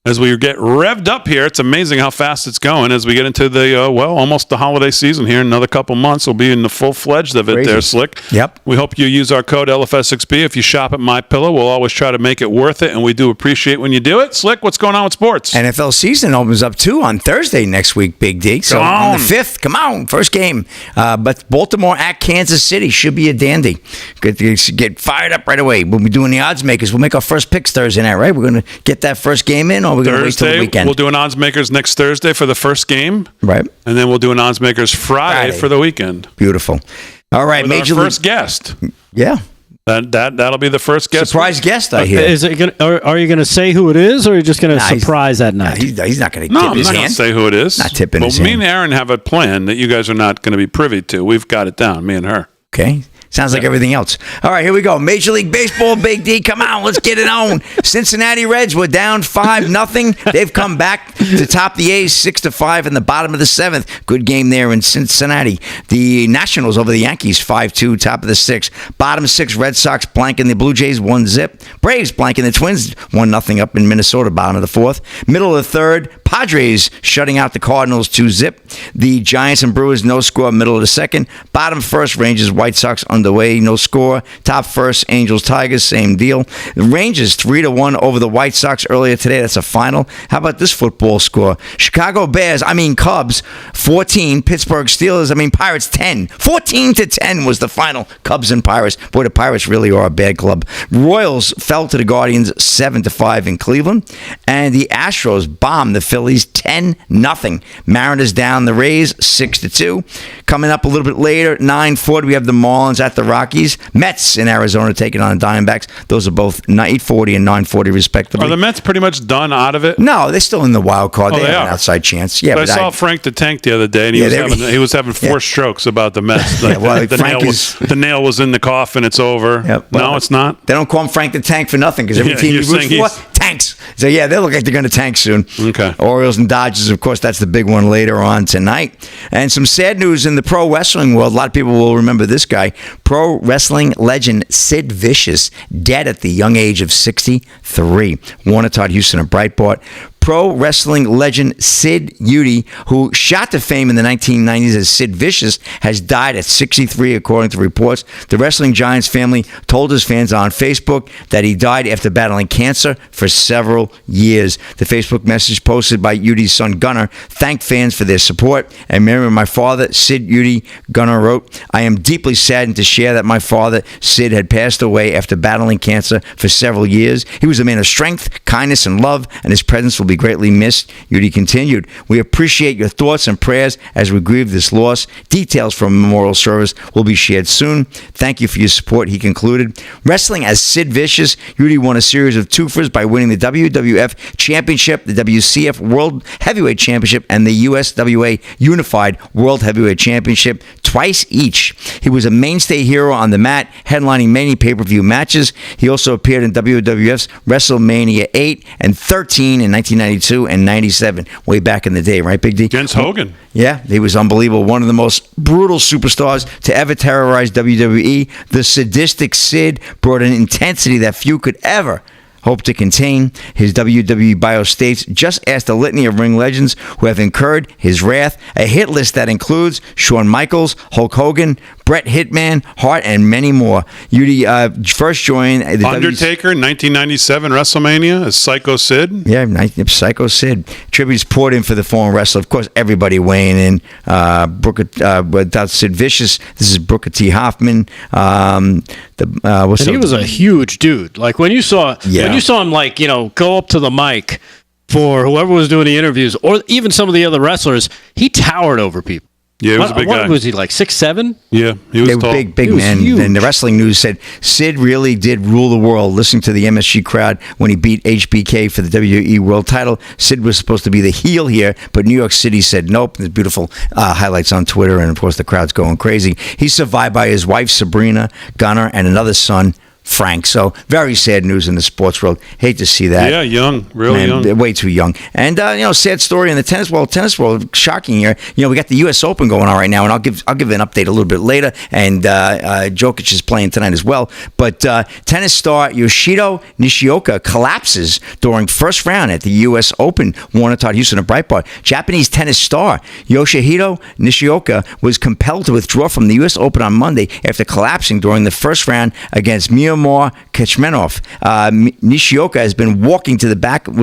A: As we get revved up here, it's amazing how fast it's going as we get into the, almost the holiday season here. In another couple months, we'll be in the full-fledged of it there, Slick.
B: Yep.
A: We hope you use our code LFS6B. If you shop at MyPillow, we'll always try to make it worth it, and we do appreciate when you do it. Slick, what's going on with sports?
B: NFL season opens up, too, on Thursday next week, Big D. So on the 5th, come on, first game. But Baltimore at Kansas City should be a dandy. Good to get fired up right away. We'll be doing the odds makers. We'll make our first picks Thursday night, right? We're going to get that first game in, or we're going to wait till the weekend?
A: We'll do an odds makers next Thursday for the first game.
B: Right.
A: And then we'll do an odds makers Friday for the weekend.
B: Beautiful. All right,
A: with
B: Major
A: our
B: League.
A: First guest.
B: Yeah.
A: That'll be the first guest.
B: Surprise guest, I hear.
C: Is it are you going to say who it is, or are you just going to surprise that night?
B: He's not going to tip his hand.
A: No, I'm not going to say who it is.
B: Not tipping his hand.
A: Me and Aaron have a plan that you guys are not going to be privy to. We've got it down, me and her.
B: Okay. Sounds like everything else. All right, here we go. Major League Baseball, Big D. Come on, let's get it on. Cincinnati Reds were down 5-0. They've come back to top the A's 6-5 in the bottom of the 7th. Good game there in Cincinnati. The Nationals over the Yankees 5-2, top of the 6th. Bottom 6, Red Sox blanking the Blue Jays 1-0. Braves blanking the Twins 1-0 up in Minnesota, bottom of the 4th. Middle of the 3rd, Padres shutting out the Cardinals 2-0. The Giants and Brewers no score, middle of the 2nd. Bottom 1st, Rangers, White Sox underway, no score. Top 1st, Angels, Tigers, same deal. The Rangers 3-1 over the White Sox earlier today. That's a final. How about this football score? Cubs 14, Pittsburgh Steelers, Pirates 10. 14-10 was the final. Cubs and Pirates. Boy, the Pirates really are a bad club. Royals fell to the Guardians 7-5 in Cleveland. And the Astros bombed the Phillies 10-0. Mariners down the Rays 6-2. Coming up a little bit later, 9:40, we have the Marlins at the Rockies. Mets in Arizona taking on the Diamondbacks. Those are both 8:40 and 9:40 respectively.
A: Are the Mets pretty much done out of it?
B: No, they're still in the wild card. They have
A: are.
B: an outside chance. Yeah,
A: but I saw Frank the Tank the other day, and he was having four strokes about the Mets. Like, the nail was in the coffin. It's over.
B: Yep.
A: No, it's not.
B: They don't call him Frank the Tank for nothing because every team he roots for tanks. So yeah, they look like they're going to tank soon.
A: Okay.
B: Orioles and Dodgers, of course, that's the big one later on tonight. And some sad news in the pro wrestling world. A lot of people will remember this guy. Pro wrestling legend Sid Vicious, dead at the young age of 63. Warner Todd Houston of Breitbart. Pro wrestling legend Sid Udy, who shot to fame in the 1990s as Sid Vicious, has died at 63, according to reports. The Wrestling Giants family told his fans on Facebook that he died after battling cancer for several years. The Facebook message posted by Udy's son Gunnar thanked fans for their support. And remember my father, Sid Udy, Gunnar wrote, "I am deeply saddened to share that my father, Sid, had passed away after battling cancer for several years. He was a man of strength, kindness, and love, and his presence will be greatly missed." Udy continued, "We appreciate your thoughts and prayers as we grieve this loss. Details from a memorial service will be shared soon. Thank you for your support," he concluded. Wrestling as Sid Vicious, Udy won a series of twofers by winning the WWF Championship, the WCF World Heavyweight Championship, and the USWA Unified World Heavyweight Championship twice each. He was a mainstay hero on the mat, headlining many pay-per-view matches. He also appeared in WWF's WrestleMania 8 and 13 in 1992 and 97, way back in the day, right, Big D?
A: Against Hogan.
B: Yeah, he was unbelievable. One of the most brutal superstars to ever terrorize WWE. The sadistic Sid brought an intensity that few could ever hope to contain. His WWE bio states, just asked a litany of ring legends who have incurred his wrath, a hit list that includes Shawn Michaels, Hulk Hogan, Bret Hitman, Hart, and many more. Yudi first joined the
A: Undertaker, 1997 WrestleMania, as Psycho Sid.
B: Yeah, Psycho Sid. Tributes poured in for the fallen wrestler. Of course, everybody weighing in. Without Sid Vicious, this is Booker T. Hoffman.
C: And he was a huge dude. Like when you saw him, like go up to the mic for whoever was doing the interviews, or even some of the other wrestlers, he towered over people.
A: Yeah, he was a big guy.
C: What was he, like 6'7"?
A: Yeah, he was tall.
B: Big man.
C: Huge.
B: And the Wrestling News said Sid really did rule the world. Listening to the MSG crowd when he beat HBK for the WWE World Title, Sid was supposed to be the heel here, but New York City said nope. There's beautiful highlights on Twitter, and of course the crowd's going crazy. He's survived by his wife Sabrina, Gunnar, and another son, Frank. So very sad news in the sports world. Hate to see that.
A: Yeah, young, really young.
B: Way too young. And sad story in the tennis world. Shocking here. We got the U.S. Open going on right now, and I'll give an update a little bit later. And Djokovic is playing tonight as well. But tennis star Yoshito Nishioka collapses during first round at the U.S. Open. Warner Todd Houston of Breitbart. Japanese tennis star Yoshihito Nishioka was compelled to withdraw from the U.S. Open on Monday after collapsing during the first round against Miomir Kachmenov. Nishioka has been seen walking to the back of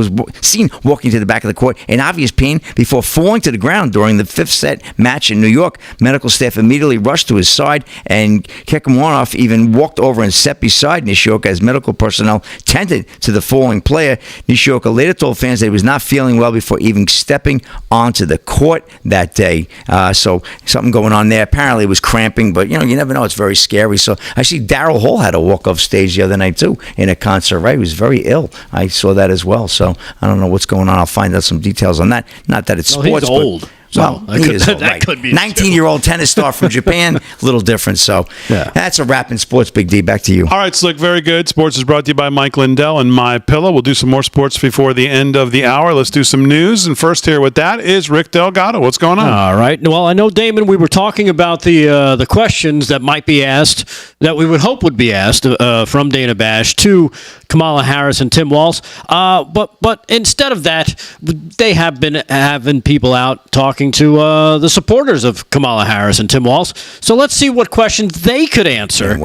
B: the court in obvious pain before falling to the ground during the fifth set match in New York. Medical staff immediately rushed to his side, and Kachmenov even walked over and sat beside Nishioka as medical personnel tended to the falling player. Nishioka later told fans that he was not feeling well before even stepping onto the court that day. So something going on there. Apparently it was cramping, but you never know. It's very scary. So I see Daryl Hall had to walk off stage the other night too in a concert, right? He was very ill. I saw that as well. So I don't know what's going on. I'll find out some details on that. Not that it's sports,
C: he's old.
B: Well, he is old, right?
C: Could be
B: 19-year-old tennis star from Japan, a little different. So that's a wrap in sports. Big D, back to you.
A: All right, Slick, very good. Sports is brought to you by Mike Lindell and My Pillow. We'll do some more sports before the end of the hour. Let's do some news. And first here with that is Rick Delgado. What's going on?
C: All right. Well, I know, Damon, we were talking about the questions that might be asked, that we would hope would be asked from Dana Bash to Kamala Harris and Tim Walz. But instead of that, they have been having people out talking to the supporters of Kamala Harris and Tim Walz. So let's see what questions they could answer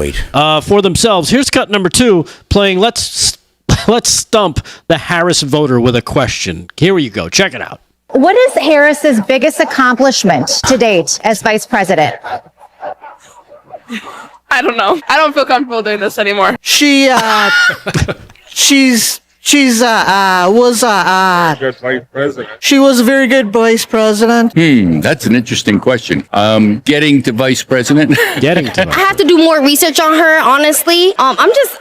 C: for themselves. Here's cut number 2, playing Let's Stump the Harris voter with a question. Here you go. Check it out.
J: What is Harris's biggest accomplishment to date as vice president?
K: I don't know. I don't feel comfortable doing this anymore.
L: She was a very good vice president.
M: That's an interesting question. Getting to vice president.
N: I have to do more research on her, honestly. I'm just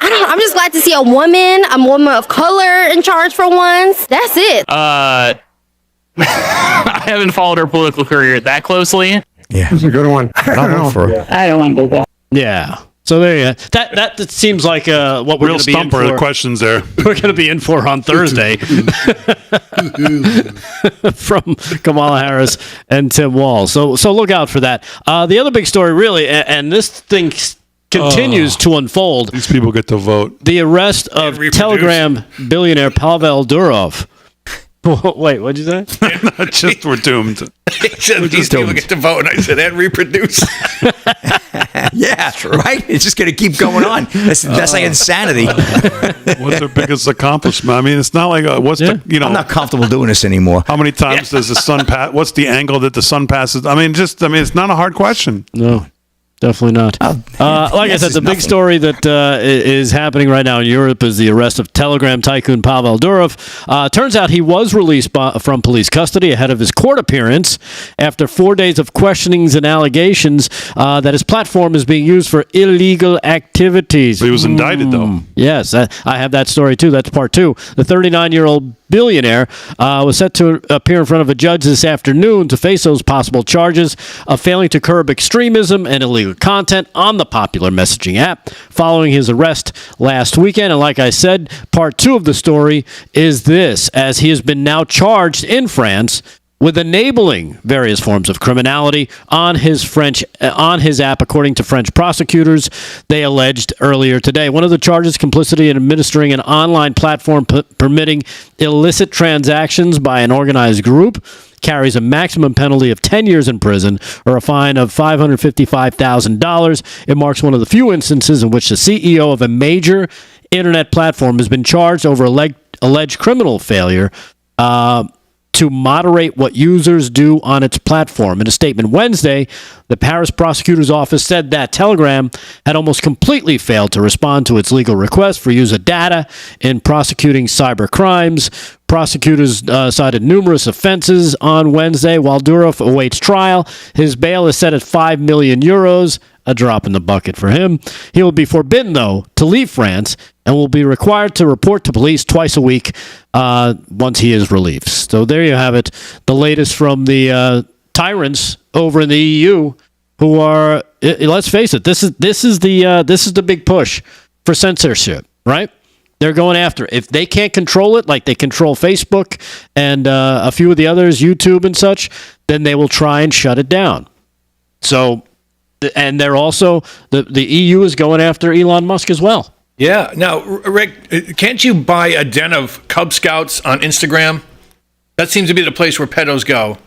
N: glad to see a woman of color in charge for once. That's it.
O: I haven't followed her political career that closely.
B: Yeah.
P: That's a good one.
J: I don't want to do that.
C: Yeah. So there you go. That seems like what we're going to be in for.
A: Real stumper questions there.
C: We're going to be in for on Thursday from Kamala Harris and Tim Walz. So look out for that. The other big story, really, and this thing continues to unfold.
A: These people get to vote.
C: The arrest of Telegram billionaire Pavel Durov. Wait, what'd you say?
A: Just we're doomed.
E: These people get to vote, and I said, and reproduce.
B: Yeah, right? It's just going to keep going on. That's like insanity.
A: What's their biggest accomplishment? I mean, it's not like,
B: I'm not comfortable doing this anymore.
A: How many times does the sun pass? What's the angle that the sun passes? I mean, it's not a hard question.
C: No. Definitely not. Like I said, the big story that is happening right now in Europe is the arrest of Telegram tycoon Pavel Durov. Turns out he was released from police custody ahead of his court appearance after 4 days of questionings and allegations that his platform is being used for illegal activities.
A: He was indicted, though.
C: Yes, I have that story, too. That's part 2. The 39-year-old billionaire was set to appear in front of a judge this afternoon to face those possible charges of failing to curb extremism and illegal content on the popular messaging app following his arrest last weekend. And like I said, part 2 of the story is this, as he has been now charged in France with enabling various forms of criminality on his app, according to French prosecutors. They alleged earlier today. One of the charges, complicity in administering an online platform permitting illicit transactions by an organized group, carries a maximum penalty of 10 years in prison or a fine of $555,000. It marks one of the few instances in which the CEO of a major internet platform has been charged over alleged criminal failure to moderate what users do on its platform. In a statement Wednesday, the Paris prosecutor's office said that Telegram had almost completely failed to respond to its legal request for user data in prosecuting cyber crimes. Prosecutors cited numerous offenses on Wednesday. While Durov awaits trial, his bail is set at €5 million, a drop in the bucket for him. He will be forbidden, though, to leave France and will be required to report to police twice a week once he is released. So there you have it. The latest from the tyrants over in the EU, who are, let's face it, this is the big push for censorship, right? They're going after it. If they can't control it, like they control Facebook and a few of the others, YouTube and such, then they will try and shut it down. So, and they're also, the EU is going after Elon Musk as well.
E: Yeah. Now, Rick, can't you buy a den of Cub Scouts on Instagram? That seems to be the place where pedos go.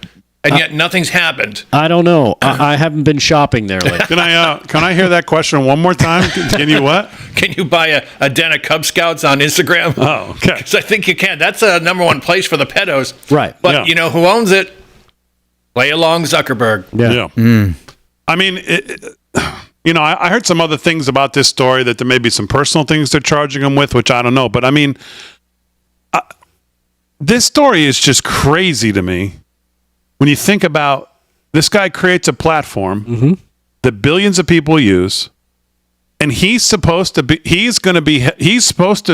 E: And yet nothing's happened.
C: I don't know. I haven't been shopping there lately.
A: Can I hear that question one more time? Can you what?
E: Can you buy a den of Cub Scouts on Instagram?
A: Oh, okay.
E: Because I think you can. That's a number one place for the pedos.
C: Right.
E: But you know who owns it? Play along Zuckerberg.
A: Yeah. I mean, I heard some other things about this story, that there may be some personal things they're charging him with, which I don't know. But I mean, this story is just crazy to me. When you think about, this guy creates a platform that billions of people use, and he's supposed to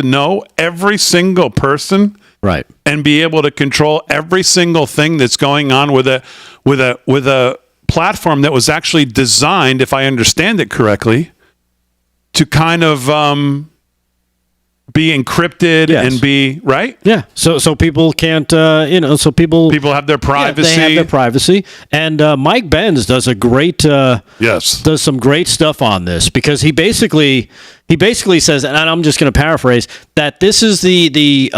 A: know every single person,
C: right,
A: and be able to control every single thing that's going on with a platform that was actually designed, if I understand it correctly, to kind of be encrypted and be right.
C: Yeah. So people can't, so people
A: have their privacy.
C: They have their privacy. And Mike Benz does a great, does some great stuff on this, because he basically says, and I'm just going to paraphrase, that this is the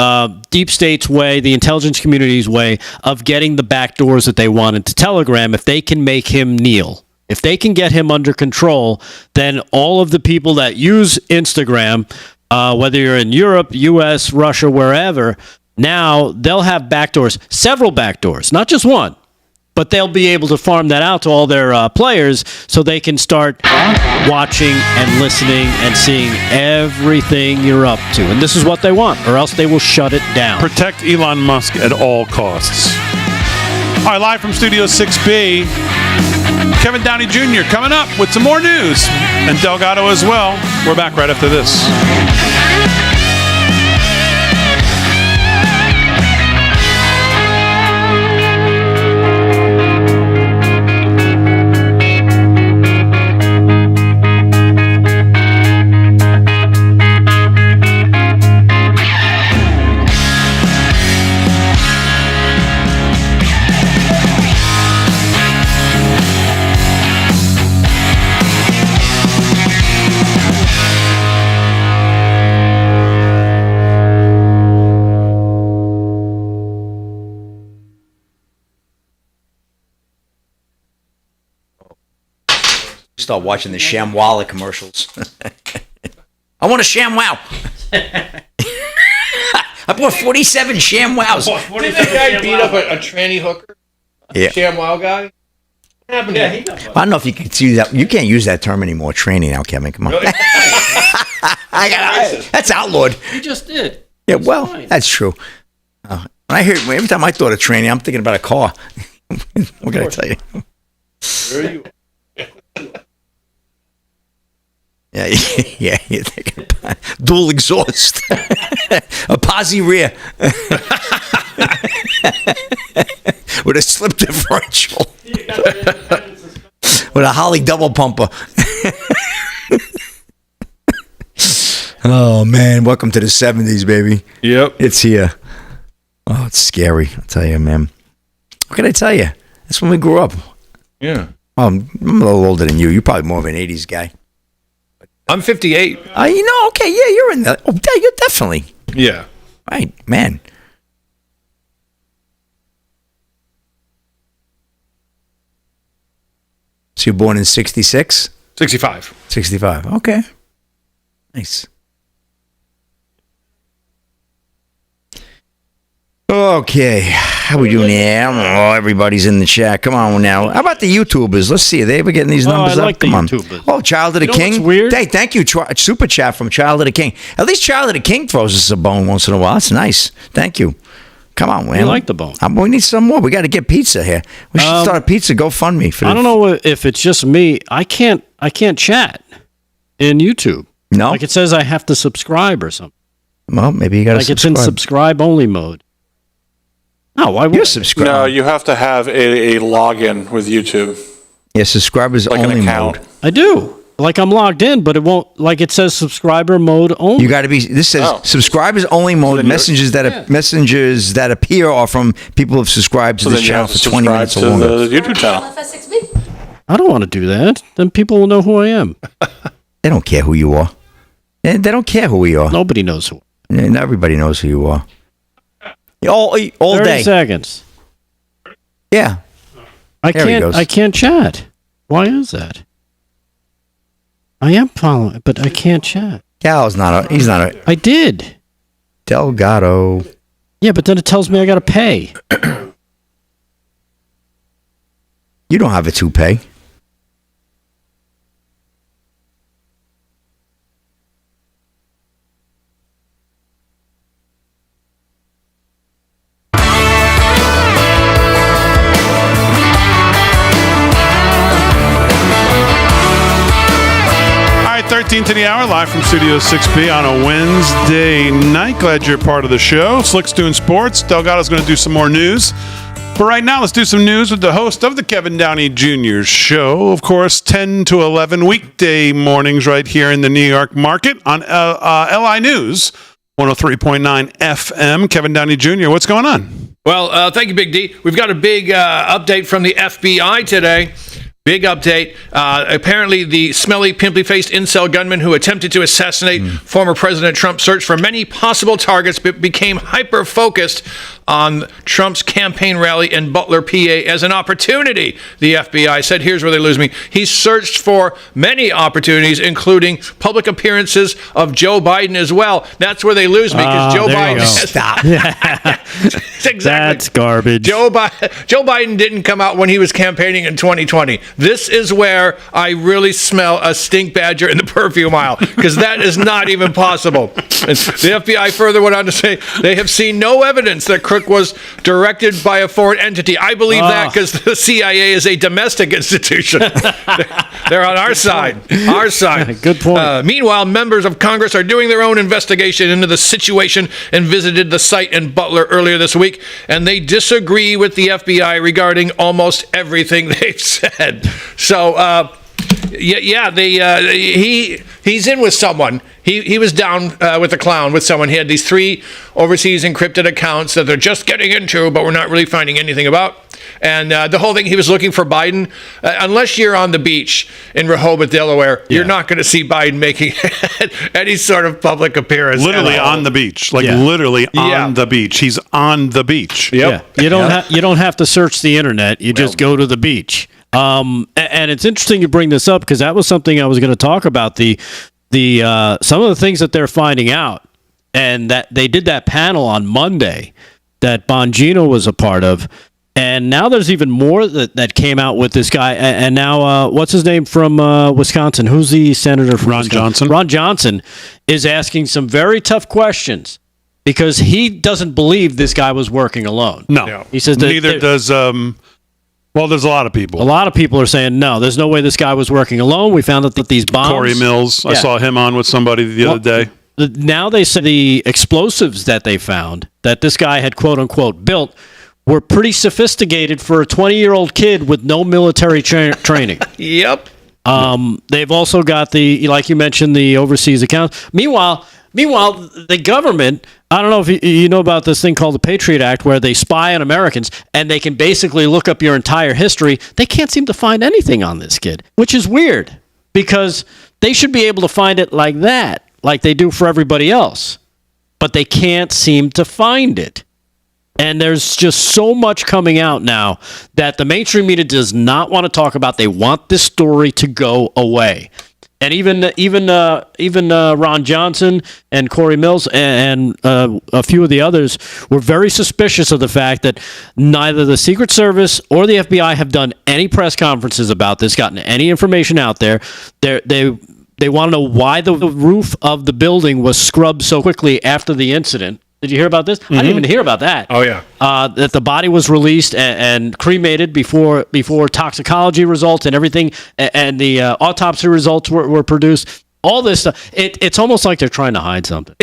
C: deep state's way, the intelligence community's way of getting the backdoors that they want into Telegram. If they can make him kneel, if they can get him under control, then all of the people that use Instagram, whether you're in Europe, U.S., Russia, wherever, now they'll have backdoors, several backdoors, not just one, but they'll be able to farm that out to all their players, so they can start watching and listening and seeing everything you're up to. And this is what they want, or else they will shut it down.
A: Protect Elon Musk at all costs. All right, live from Studio 6B, Kevin Downey Jr. coming up with some more news, and Delgado as well. We're back right after this.
B: Start watching the ShamWow commercials. I want a ShamWow. I bought 47 ShamWows.
E: Did that guy beat up a tranny hooker?
B: Yeah.
E: ShamWow guy? What happened to him?
B: I don't know if you can see that. You can't use that term anymore. Tranny now, Kevin. Come on. That's outlawed.
C: You just did.
B: Yeah, well, that's true. When I hear, every time I thought of tranny, I'm thinking about a car. What can I tell you?
E: Where are you?
B: Yeah, you're thinking about dual exhaust, a posi rear with a slip differential, with a Holly double pumper. Oh man, welcome to the 70s, baby.
E: Yep,
B: it's here. Oh, it's scary, I'll tell you, man. What can I tell you? That's when we grew up.
E: Yeah.
B: I'm a little older than you. You're probably more of an 80s guy.
E: I'm 58.
B: Okay, yeah, you're in that. Oh, yeah, you're definitely.
E: Yeah.
B: Right, man. So you're born in 66?
E: 65.
B: 65. Okay. Nice. Okay. How we doing here? Oh, everybody's in the chat. Come on now. How about the YouTubers? Let's see. Are they ever getting these numbers
C: I
B: up?
C: like
B: Come
C: the
B: on.
C: YouTubers.
B: Oh, Child of the King.
C: What's weird?
B: Hey, thank you. Super chat from Child of the King. At least Child of the King throws us a bone once in a while. That's nice. Thank you. Come on, man.
C: You like the bone.
B: We need some more. We got to get pizza here. We should start a pizza GoFundMe for.
C: I don't know if it's just me. I can't chat in YouTube.
B: No,
C: like it says I have to subscribe or something.
B: Well, maybe you got to
C: like it's in subscribe only mode. No, why would
B: you subscribe?
I: No, you have to have a login with YouTube.
B: Yeah, subscribers
I: like
B: only
I: an account.
B: mode.
C: I do. Like I'm logged in, but it won't. Like it says subscriber mode only.
B: You got to be. This says subscribers only mode. Messages that appear are from people who've subscribed to this channel for 20 minutes or longer.
I: The YouTube channel.
C: I don't want to do that. Then people will know who I am.
B: They don't care who you are. They don't care who we are.
C: Nobody knows who.
B: And everybody knows who you are. All
C: 30
B: day.
C: seconds.
B: Yeah.
C: I can't chat. Why is that? I am following, but I can't chat.
B: He's not a.
C: I did.
B: Delgado.
C: Yeah, but then it tells me I got to pay.
B: You don't have a to-pay.
A: All right, 13 to the hour, live from Studio 6B on a Wednesday night. Glad you're part of the show. Slick's doing sports. Delgado's going to do some more news. But right now, let's do some news with the host of the Kevin Downey Jr. Show. Of course, 10 to 11 weekday mornings right here in the New York market on LI News, 103.9 FM. Kevin Downey Jr., what's going on?
E: Well, thank you, Big D. We've got a big update from the FBI today. Big update. Apparently, the smelly, pimply-faced incel gunman who attempted to assassinate former President Trump searched for many possible targets, but became hyper-focused on Trump's campaign rally in Butler, PA, as an opportunity. The FBI said, here's where they lose me. He searched for many opportunities, including public appearances of Joe Biden as well. That's where they lose me, because Joe Biden...
B: Stop.
E: Exactly.
C: That's garbage.
E: Joe Biden didn't come out when he was campaigning in 2020. This is where I really smell a stink badger in the perfume aisle, because that is not even possible. And the FBI further went on to say they have seen no evidence that Crook was directed by a foreign entity. I believe that because the CIA is a domestic institution. They're on our side. Our side.
C: Good point.
E: Meanwhile, members of Congress are doing their own investigation into the situation and visited the site in Butler earlier this week, and they disagree with the FBI regarding almost everything they've said. So, he's in with someone. He was down with a clown with someone. He had these 3 overseas encrypted accounts that they're just getting into, but we're not really finding anything about. And the whole thing, he was looking for Biden. Unless you're on the beach in Rehoboth, Delaware, you're not going to see Biden making any sort of public appearance.
A: Literally on the beach. Literally on the beach. He's on the beach.
E: Yep.
C: Yeah. You don't have to search the internet. You just go to the beach. And it's interesting you bring this up because that was something I was going to talk about. The some of the things that they're finding out, and that they did that panel on Monday that Bongino was a part of. And now there's even more that came out with this guy. And now, what's his name from Wisconsin? Who's the senator from
A: Ron
C: Wisconsin?
A: Johnson.
C: Ron Johnson is asking some very tough questions because he doesn't believe this guy was working alone.
A: No.
C: He says
A: neither does... well, there's a lot of people.
C: A lot of people are saying, no, there's no way this guy was working alone. We found out that these bombs...
A: Corey Mills. I saw him on with somebody the other day.
C: Now they say the explosives that they found, that this guy had quote-unquote built, were pretty sophisticated for a 20-year-old kid with no military training.
E: Yep.
C: They've also got like you mentioned, the overseas accounts. Meanwhile, Meanwhile, the government, I don't know if you know about this thing called the Patriot Act, where they spy on Americans and they can basically look up your entire history. They can't seem to find anything on this kid, which is weird because they should be able to find it like that, like they do for everybody else. But they can't seem to find it. And there's just so much coming out now that the mainstream media does not want to talk about. They want this story to go away. And even Ron Johnson and Corey Mills and a few of the others were very suspicious of the fact that neither the Secret Service or the FBI have done any press conferences about this, gotten any information out there. They want to know why the roof of the building was scrubbed so quickly after the incident. Did you hear about this? Mm-hmm. I didn't even hear about that.
E: Oh, yeah.
C: That the body was released and cremated before toxicology results and everything, and the autopsy results were produced. All this stuff. It's almost like they're trying to hide something.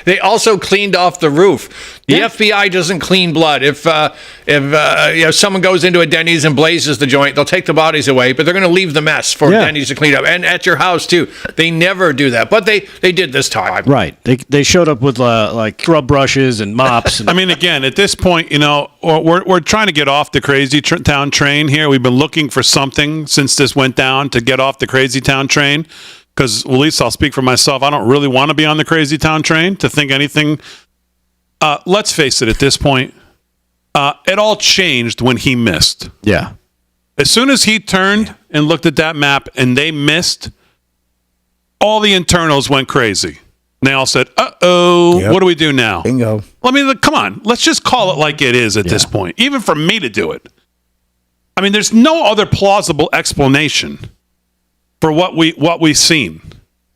E: They also cleaned off the roof. The FBI doesn't clean blood. If someone goes into a Denny's and blazes the joint, they'll take the bodies away, but they're going to leave the mess for Denny's to clean up. And at your house, too. They never do that. But they did this time.
C: Right. They showed up with like scrub brushes and mops.
A: I mean, again, at this point, we're trying to get off the crazy town train here. We've been looking for something since this went down to get off the crazy town train. Because, at least I'll speak for myself, I don't really want to be on the crazy town train to think anything. Let's face it, at this point, it all changed when he missed.
C: Yeah.
A: As soon as he turned and looked at that map and they missed, all the internals went crazy. And they all said, uh-oh, what do we do now?
B: Bingo.
A: Well, I mean, come on. Let's just call it like it is at this point, even for me to do it. I mean, there's no other plausible explanation for what we've seen.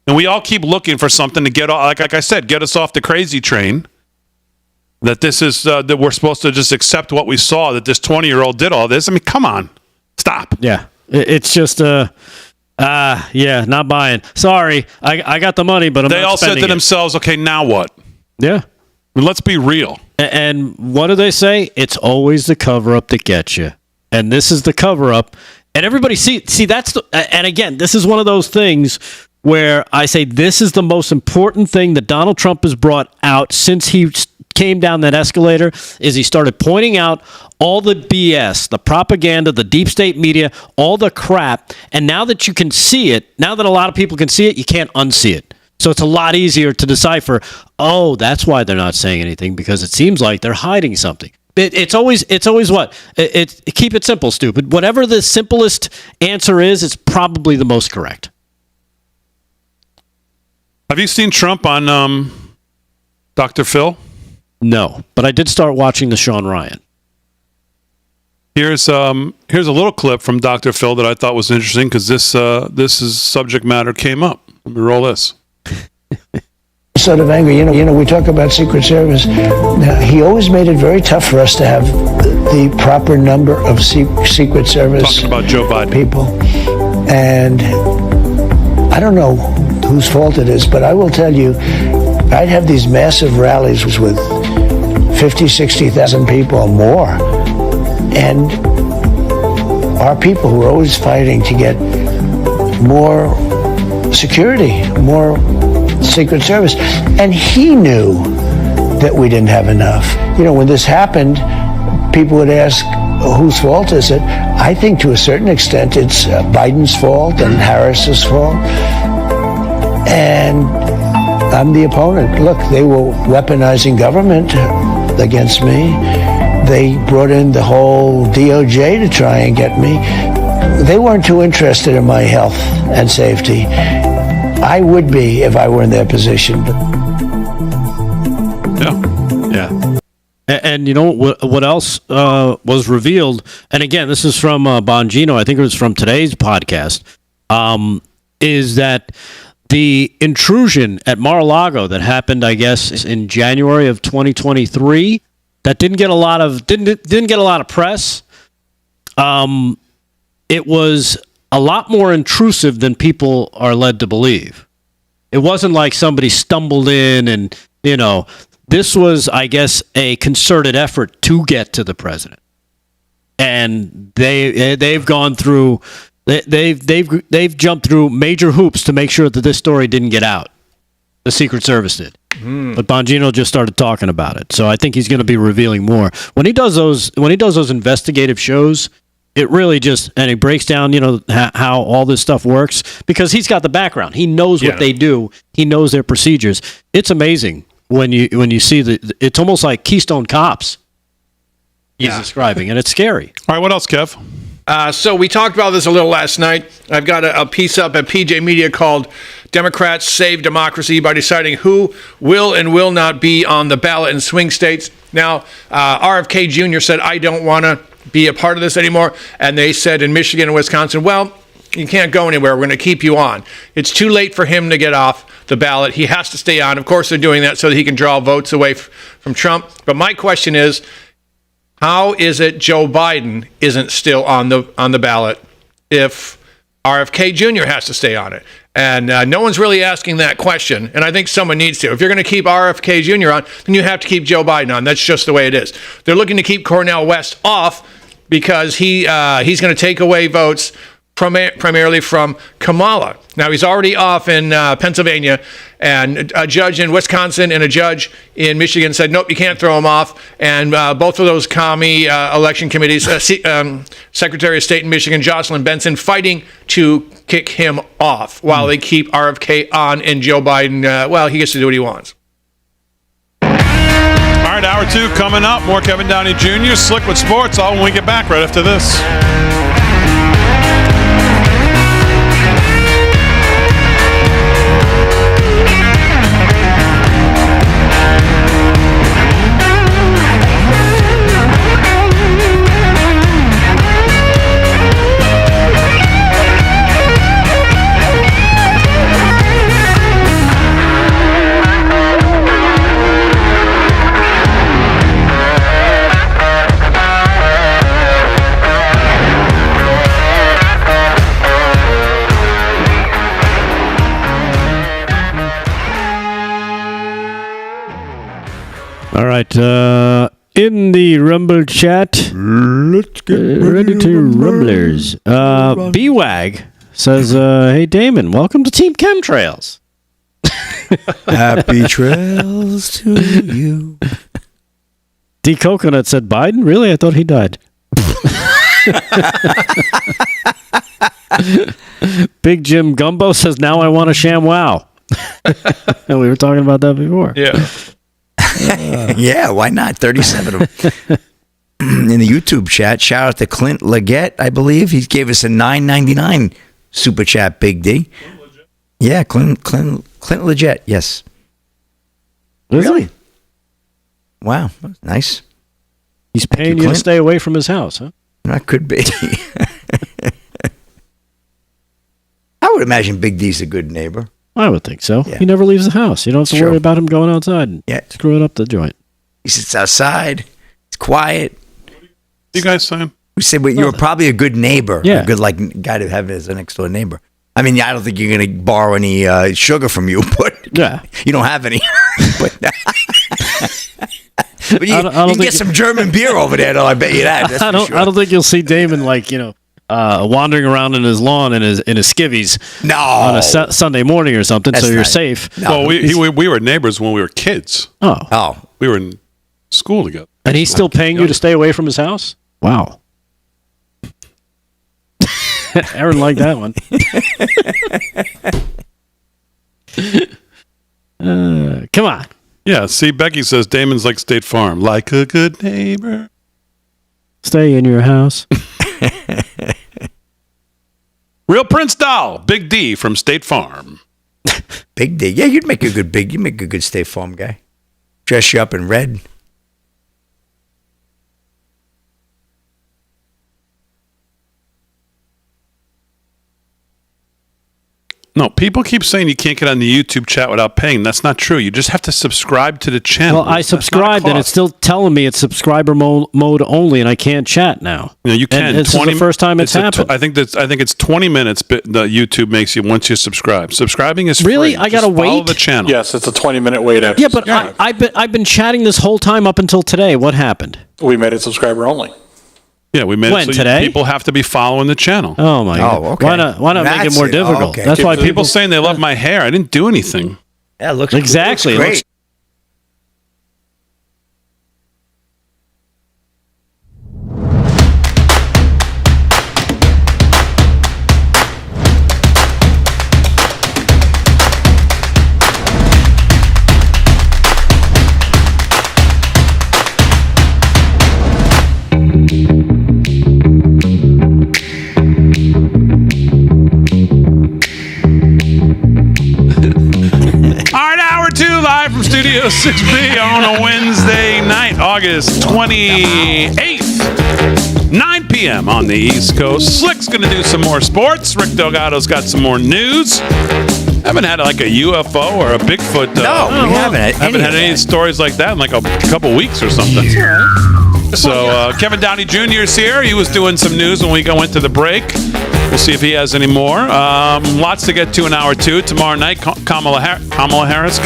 A: And we all keep looking for something to get off, like I said, get us off the crazy train. That this is that we're supposed to just accept what we saw, that this 20-year-old did all this. I mean, come on. Stop.
C: Yeah. It's just not buying. Sorry. I got the money, but
A: they all said to themselves, okay, now what?
C: Yeah.
A: I mean, let's be real.
C: And what do they say? It's always the cover-up that gets you. And this is the cover-up. And everybody see that's and again, this is one of those things where I say this is the most important thing that Donald Trump has brought out since he came down that escalator, is he started pointing out all the BS, the propaganda, the deep state media, all the crap. And now that you can see it, now that a lot of people can see it, you can't unsee it. So it's a lot easier to decipher, oh, that's why they're not saying anything, because it seems like they're hiding something. It's always what? Keep it simple, stupid. Whatever the simplest answer is, it's probably the most correct.
A: Have you seen Trump on Dr. Phil?
C: No, but I did start watching the Sean Ryan.
A: Here's a little clip from Dr. Phil that I thought was interesting because this is subject matter came up. Let me roll this.
P: Sort of angry, we talk about Secret Service. Now, he always made it very tough for us to have the proper number of Secret Service
A: talking about Joe Biden
P: people. And I don't know whose fault it is, but I will tell you, I'd have these massive rallies with 50, 60,000 people or more. And our people were always fighting to get more security, more Secret Service. And he knew that we didn't have enough. When this happened, people would ask, whose fault is it? I think to a certain extent it's Biden's fault and Harris's fault. And I'm the opponent. Look, they were weaponizing government against me. They brought in the whole DOJ to try and get me. They weren't too interested in my health and safety. I would be if I were in their position.
C: Yeah. And you know what else was revealed? And again, this is from Bongino. I think it was from today's podcast. Is that the intrusion at Mar-a-Lago that happened, I guess, in January of 2023, that didn't get a lot of press. It was a lot more intrusive than people are led to believe. It wasn't like somebody stumbled in and, this was, I guess, a concerted effort to get to the president. And they've gone through, they've jumped through major hoops to make sure that this story didn't get out. The Secret Service did. But Bongino just started talking about it. So I think he's going to be revealing more. When he does those investigative shows, it really and he breaks down, how all this stuff works, because he's got the background. He knows what they do. He knows their procedures. It's amazing when you see it's almost like Keystone Cops he's describing, and it's scary.
A: All right, what else, Kev?
E: So we talked about this a little last night. I've got a piece up at PJ Media called Democrats Save Democracy by Deciding Who Will and Will Not Be on the Ballot in Swing States. Now, RFK Jr. said, I don't want to be a part of this anymore. And they said in Michigan and Wisconsin, well, you can't go anywhere. We're going to keep you on. It's too late for him to get off the ballot. He has to stay on. Of course, they're doing that so that he can draw votes away from Trump. But my question is, how is it Joe Biden isn't still on the ballot if RFK Jr. has to stay on it? And no one's really asking that question, and I think someone needs to. If you're going to keep RFK Jr. on, then you have to keep Joe Biden on. That's just the way it is. They're looking to keep Cornel West off because he's going to take away votes primarily from Kamala. Now, he's already off in Pennsylvania, and a judge in Wisconsin and a judge in Michigan said, nope, you can't throw him off. And both of those commie election committees, Secretary of State in Michigan, Jocelyn Benson, fighting to kick him off while they keep RFK on, and Joe Biden, he gets to do what he wants.
A: All right, hour 2 coming up. More Kevin Downey Jr., Slick with Sports, all when we get back right after this. All right, in the Rumble chat, let's get ready to Rumblers. BWAG says, hey, Damon, welcome to Team Chemtrails.
B: Happy trails to you.
C: D. Coconut said, Biden? Really? I thought he died. Big Jim Gumbo says, now I want a ShamWow. We were talking about that before.
E: Yeah.
B: Yeah, why not? 37 of them. In the YouTube chat, shout out to Clint Leggett, I believe. He gave us a $9.99 super chat, Big D. Yeah, Clint Leggett, yes.
C: Really?
B: Wow, nice.
C: He's paying you to stay away from his house, huh?
B: That could be. I would imagine Big D's a good neighbor.
C: I would think so.
B: Yeah.
C: He never leaves the house. You don't have to worry about him going outside and screwing up the joint.
B: He sits outside. It's quiet.
A: What are you guys saying?
B: We said you were probably a good neighbor.
C: Yeah.
B: A good guy to have as a next door neighbor. I mean, I don't think you're going to borrow any sugar from you, but you don't have any. But you can get some German beer over there, though. I bet you that. That's
C: I don't think you'll see Damon wandering around in his lawn in his skivvies on a Sunday morning or something. That's so you're safe.
A: No, well, we were neighbors when we were kids.
C: Oh,
A: we were in school together.
C: And he's still paying you to stay away from his house? Wow. Aaron liked that one. Come on.
A: Yeah, see, Becky says Damon's like State Farm. Like a good neighbor.
C: Stay in your house.
A: Real Prince Doll, Big D from State Farm.
B: Big D. Yeah, you'd make a good State Farm guy. Dress you up in red.
A: No, people keep saying you can't get on the YouTube chat without paying. That's not true. You just have to subscribe to the channel.
C: Well, I subscribed, and it's still telling me it's subscriber mode only, and I can't chat now.
A: Yeah, you can.
C: And this is the first time it's happened.
A: I think it's 20 minutes. The YouTube makes you once you subscribe. Subscribing is
C: really
A: free.
C: I gotta wait.
A: Follow the channel.
I: Yes, it's a 20-minute wait after.
C: Yeah, but I've been chatting this whole time up until today. What happened?
I: We made it subscriber only.
A: Yeah, we made
C: when,
A: it so
C: today?
A: People have to be following the channel.
C: Oh my god!
B: Okay.
C: Why not make it more difficult?
B: Okay.
C: That's why
A: people saying they love my hair. I didn't do anything.
B: Yeah, it looks
C: exactly.
B: It looks great.
A: Live from Studio 6B on a Wednesday night, August 28th, 9 p.m. on the East Coast. Slick's going to do some more sports. Rick Delgado's got some more news. Haven't had like a UFO or a Bigfoot.
B: No, we haven't had
A: any stories like that in like a couple weeks or something. So Kevin Downey Jr. is here. He was doing some news when we went to the break. We'll see if he has any more. Lots to get to in hour 2. Tomorrow night, Kamala Harris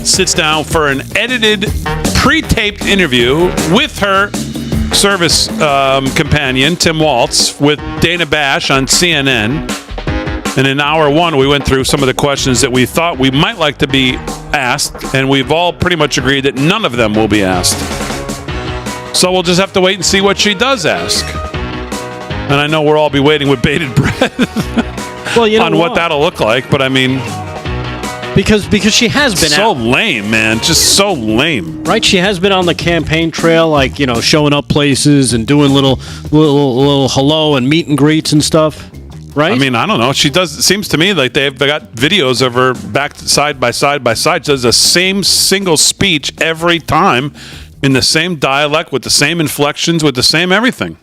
A: sits down for an edited, pre-taped interview with her service companion, Tim Waltz, with Dana Bash on CNN. And in hour 1, we went through some of the questions that we thought we might like to be asked, and we've all pretty much agreed that none of them will be asked. So we'll just have to wait and see what she does ask. And I know we'll all be waiting with bated breath on what that'll look like. But I mean,
C: because she has been
A: so lame, man, just so lame.
C: Right? She has been on the campaign trail, like showing up places and doing little hello and meet and greets and stuff. Right?
A: I mean, I don't know. She does. It seems to me like they got videos of her back side by side by side. She does the same single speech every time. In the same dialect, with the same inflections, with the same everything.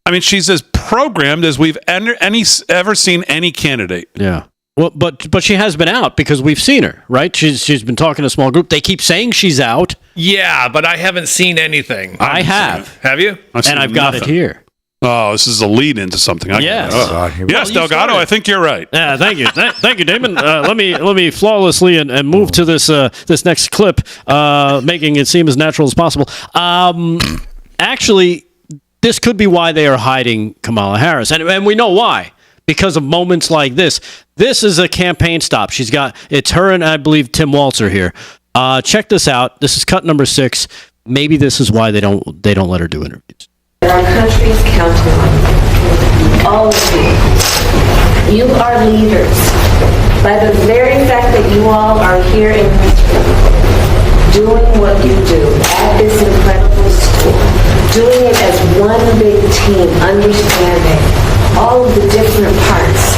A: I mean, she's as programmed as we've ever seen any candidate.
C: Yeah. Well, but she has been out because we've seen her, right? She's been talking to a small group. They keep saying she's out.
E: Yeah, but I haven't seen anything.
C: I have.
E: Have you?
C: And I've got it here.
A: Oh, this is a lead into something.
C: Yes.
A: Yes, Delgado, I think you're right.
C: Yeah, thank you. Thank you, Damon. Let me flawlessly and move to this next clip, making it seem as natural as possible. Actually, this could be why they are hiding Kamala Harris. And we know why. Because of moments like this. This is a campaign stop. It's her and I believe Tim Waltz are here. Check this out. This is cut number 6. Maybe this is why they don't let her do interviews.
Q: Our country is counting on you. All of you. You are leaders. By the very fact that you all are here in this room, doing what you do at this incredible school, doing it as one big team, understanding all of the different parts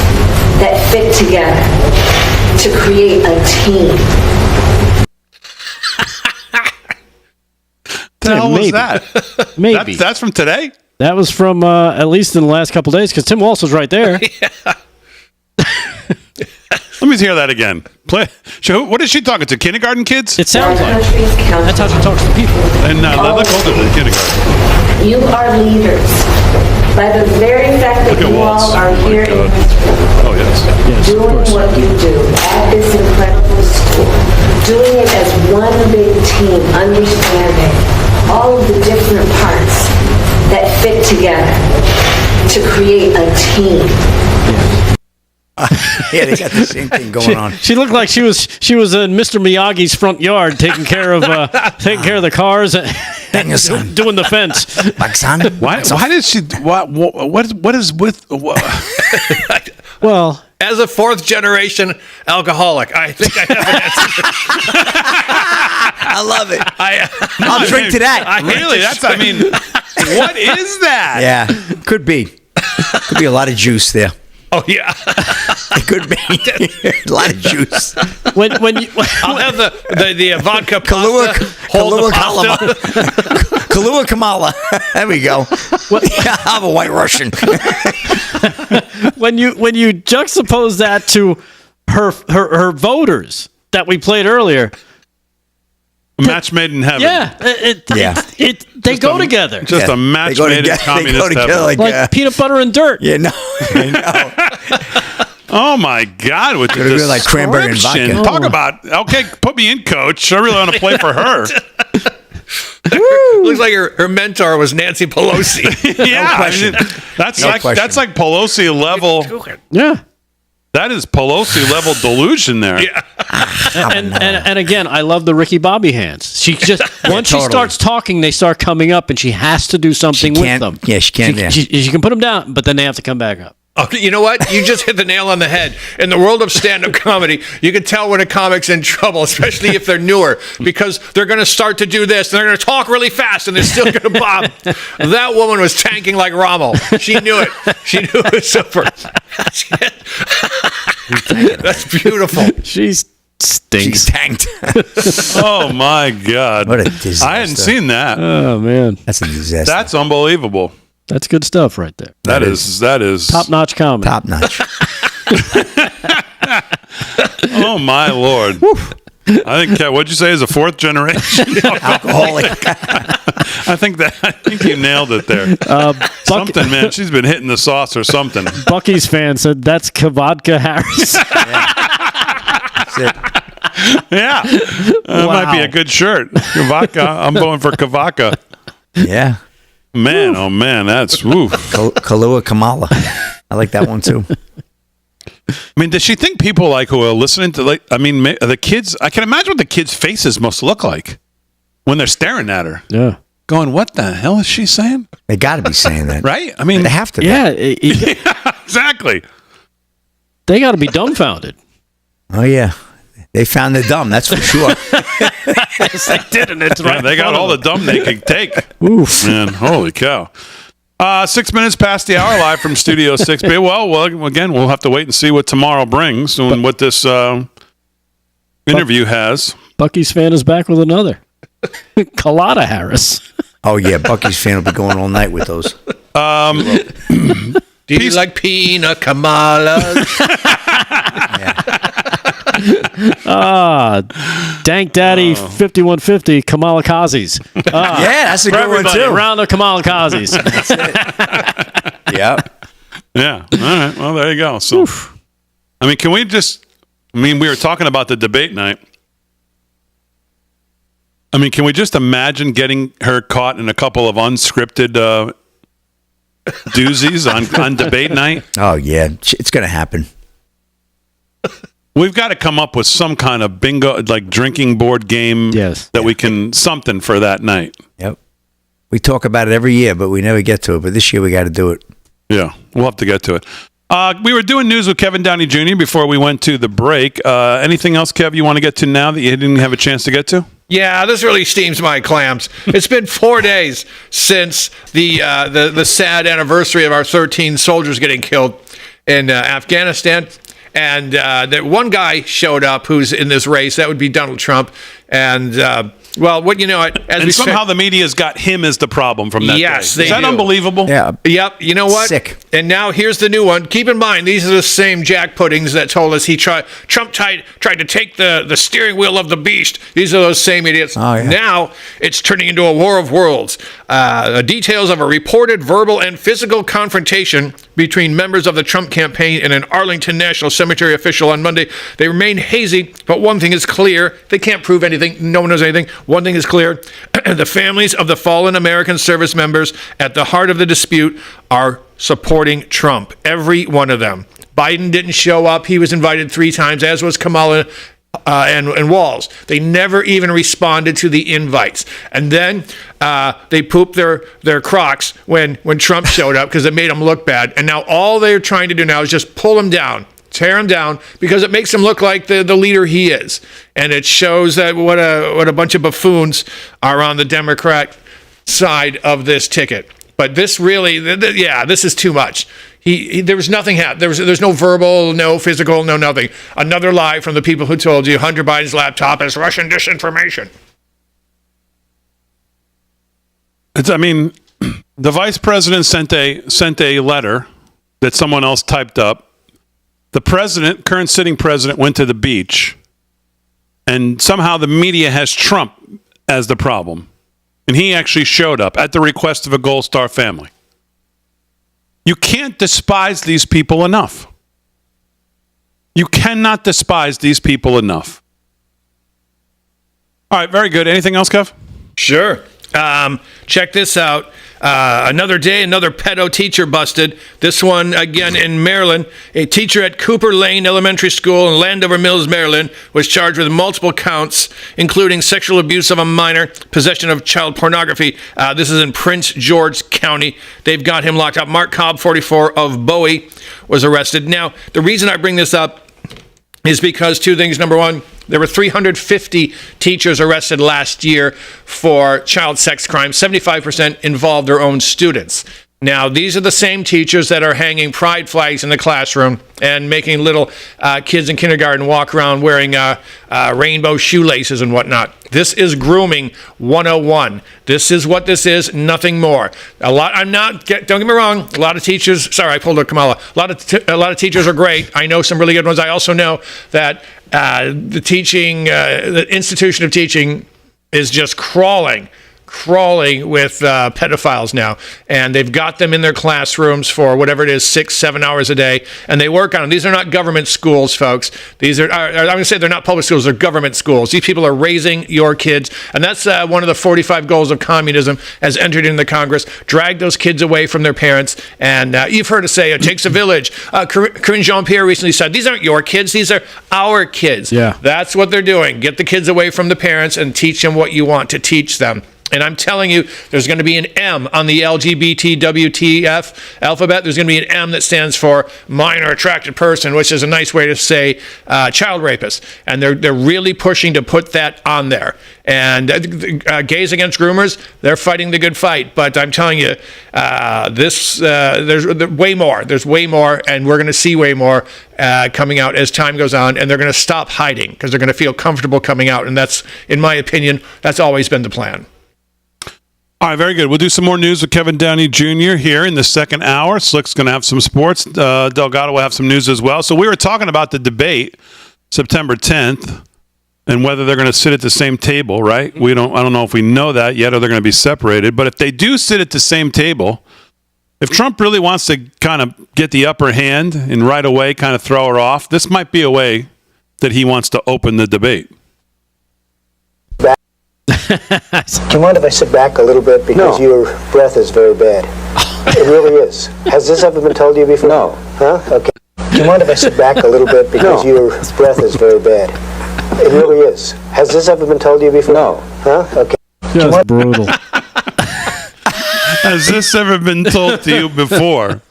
Q: that fit together to create a team.
A: The hell was that?
C: Maybe.
A: That's from today?
C: That was from at least in the last couple of days, because Tim Waltz was right there.
A: Let me hear that again. What is she talking to? Kindergarten kids?
C: It sounds like. That's how she talks to people.
A: And they look older than kindergarten.
Q: You are leaders. By the very fact that you all are here in this room, doing what you do at this incredible school, doing it as one big team, understanding all of the different parts that fit together to create a team.
B: Yeah, they got the same thing going on.
C: She looked like she was in Mr. Miyagi's front yard, taking care of the cars, and doing the fence.
A: Why did she? What is with?
C: Well,
E: as a 4th generation alcoholic, I think I have an answer.
B: I love it. I'll drink to that.
A: Really? I mean, what is that?
B: Yeah, could be. Could be a lot of juice there.
E: Oh yeah,
B: it could be a lot of juice.
C: When you,
E: I'll have the vodka
B: Kahlua Kamala. There we go. I'll have a White Russian.
C: when you juxtapose that to her voters that we played earlier.
A: A match made in heaven.
C: Yeah, they go together.
A: Just a match made in communist heaven.
C: Like peanut butter and dirt.
B: Yeah, no.
A: Oh my God! With the
B: really like cranberry and vodka.
A: Talk about put me in, coach. I really want to play for her.
E: Looks like her mentor was Nancy Pelosi.
A: Yeah,
B: no question.
A: That's like Pelosi level.
C: Yeah.
A: That is Pelosi level delusion there.
E: Yeah.
C: And again, I love the Ricky Bobby hands. She just once she starts talking, they start coming up, and she has to do something with them.
B: Yeah, she can't.
C: She can put them down, but then they have to come back up.
E: Okay, you know what? You just hit the nail on the head. In the world of stand-up comedy, you can tell when a comic's in trouble, especially if they're newer, because they're going to start to do this, and they're going to talk really fast, and they're still going to bomb. That woman was tanking like Rommel. She knew it. She knew it was super. That's beautiful.
C: She stinks.
B: She's tanked.
A: Oh, my God.
B: What a disaster.
A: I hadn't seen that.
C: Oh, man.
B: That's a disaster.
A: That's unbelievable.
C: That's good stuff right there.
A: That is
C: top-notch comedy.
B: Top-notch.
A: Oh, my Lord. I think, what'd you say, is a fourth generation
B: alcoholic?
A: I think you nailed it there. Something, man. She's been hitting the sauce or something.
C: Bucky's fan said, that's Kavadka Harris.
B: That's it.
A: Yeah. That might be a good shirt. Kavaka. I'm going for Kavaka.
B: Yeah.
A: Man, oh man, that's woof.
B: Kalua Kamala. I like that one too.
A: I mean, does she think people like who are listening to the kids? I can imagine what the kids' faces must look like when they're staring at her.
C: Yeah,
A: going, "What the hell is she saying?"
B: They got to be saying that,
A: right? I mean,
B: they have to.
C: Yeah,
A: exactly.
C: They got to be dumbfounded.
B: Oh yeah. They found the dumb, that's for sure.
C: Yes, they did, and it's right.
A: They got all the dumb they could take.
C: Oof.
A: Man, holy cow. 6 minutes past the hour, live from Studio 6B. Well, again, we'll have to wait and see what tomorrow brings and what this interview has.
C: Bucky's fan is back with another. Colada Harris.
B: Oh, yeah, Bucky's fan will be going all night with those.
E: Do you like pina coladas?
C: Dank Daddy 5150 Kamala Kazis.
B: Yeah, that's a good one too.
C: Round of Kamala Kazis.
B: That's it. Yep.
A: Yeah. All right. Well, there you go. So, I mean, can we just? I mean, we were talking about the debate night. I mean, can we just imagine getting her caught in a couple of unscripted doozies on debate night?
B: Oh yeah, it's going to happen.
A: We've got to come up with some kind of bingo, like drinking board game that we can, something for that night.
B: Yep. We talk about it every year, but we never get to it. But this year we got to do it.
A: Yeah, we'll have to get to it. We were doing news with Kevin Downey Jr. before we went to the break. Anything else, Kev, you want to get to now that you didn't have a chance to get to?
E: Yeah, this really steams my clams. It's been 4 days since the sad anniversary of our 13 soldiers getting killed in Afghanistan. And that one guy showed up who's in this race. That would be Donald Trump. And,
A: somehow the media's got him as the problem from that day.
E: Yes, they
A: Is that
E: do.
A: Unbelievable?
B: Yeah.
E: Yep. You know what?
B: Sick.
E: And now here's the new one. Keep in mind, these are the same jack puddings that told us Trump tried to take the steering wheel of the beast. These are those same idiots.
B: Oh, yeah.
E: Now it's turning into a war of worlds. Details of a reported verbal and physical confrontation between members of the Trump campaign and an Arlington National Cemetery official on Monday. They remain hazy, but one thing is clear. They can't prove anything. No one knows anything. One thing is clear. The families of the fallen American service members at the heart of the dispute are supporting Trump. Every one of them. Biden didn't show up. He was invited 3 times, as was Kamala and Walz. They never even responded to the invites. And then they pooped their crocs when Trump showed up because it made them look bad. And now all they're trying to do now is just pull him down. Tear him down because it makes him look like the leader he is, and it shows that what a bunch of buffoons are on the Democrat side of this ticket. But this really, this is too much. There was nothing happened. There's no verbal, no physical, no nothing. Another lie from the people who told you Hunter Biden's laptop is Russian disinformation.
A: The vice president sent a letter that someone else typed up. The current sitting president, went to the beach, and somehow the media has Trump as the problem. And he actually showed up at the request of a Gold Star family. You can't despise these people enough. You cannot despise these people enough. All right, very good. Anything else, Kev?
E: Sure. Check this out. Another day, another pedo teacher busted. This one, again, in Maryland. A teacher at Cooper Lane Elementary School in Landover Mills, Maryland, was charged with multiple counts, including sexual abuse of a minor, possession of child pornography. This is in Prince George County. They've got him locked up. Mark Cobb, 44, of Bowie, was arrested. Now, the reason I bring this up is because two things. Number one, there were 350 teachers arrested last year for child sex crimes. 75% involved their own students. Now, these are the same teachers that are hanging pride flags in the classroom and making little kids in kindergarten walk around wearing rainbow shoelaces and whatnot. This is grooming 101. This is what this is, nothing more. Don't get me wrong, a lot of teachers, sorry, I pulled a Kamala. A lot of teachers are great. I know some really good ones. I also know that the institution of teaching is just crawling with pedophiles now, and they've got them in their classrooms for whatever it is, 6-7 hours a day, and they work on them. These are not government schools, folks. These are I'm going to say they're not public schools, they're government schools. These people are raising your kids, and that's one of the 45 goals of communism as entered into Congress. Drag those kids away from their parents, and you've heard us say it takes a village. Corinne Jean-Pierre recently said, these aren't your kids, these are our kids.
C: Yeah.
E: That's what they're doing. Get the kids away from the parents and teach them what you want to teach them. And I'm telling you, there's going to be an M on the LGBTWTF alphabet. There's going to be an M that stands for minor attracted person, which is a nice way to say child rapist. And they're really pushing to put that on there. And gays against groomers, they're fighting the good fight. But I'm telling you, there's way more. There's way more, and we're going to see way more coming out as time goes on. And they're going to stop hiding because they're going to feel comfortable coming out. And that's, in my opinion, that's always been the plan.
A: All right, very good. We'll do some more news with Kevin Downey Jr. here in the second hour. Slick's going to have some sports. Delgado will have some news as well. So we were talking about the debate September 10th and whether they're going to sit at the same table, right? I don't know if we know that yet or they're going to be separated. But if they do sit at the same table, if Trump really wants to kind of get the upper hand and right away kind of throw her off, this might be a way that he wants to open the debate.
P: Do you mind if I sit back a little bit because your breath is very bad? It really is. Has this ever been told to you before? No. Huh? Okay. Do you mind if I sit back a little bit because your breath is very bad? It really is. Has this ever been told to you before? No. Huh? Okay.
C: That's brutal.
A: Has this ever been told to you before?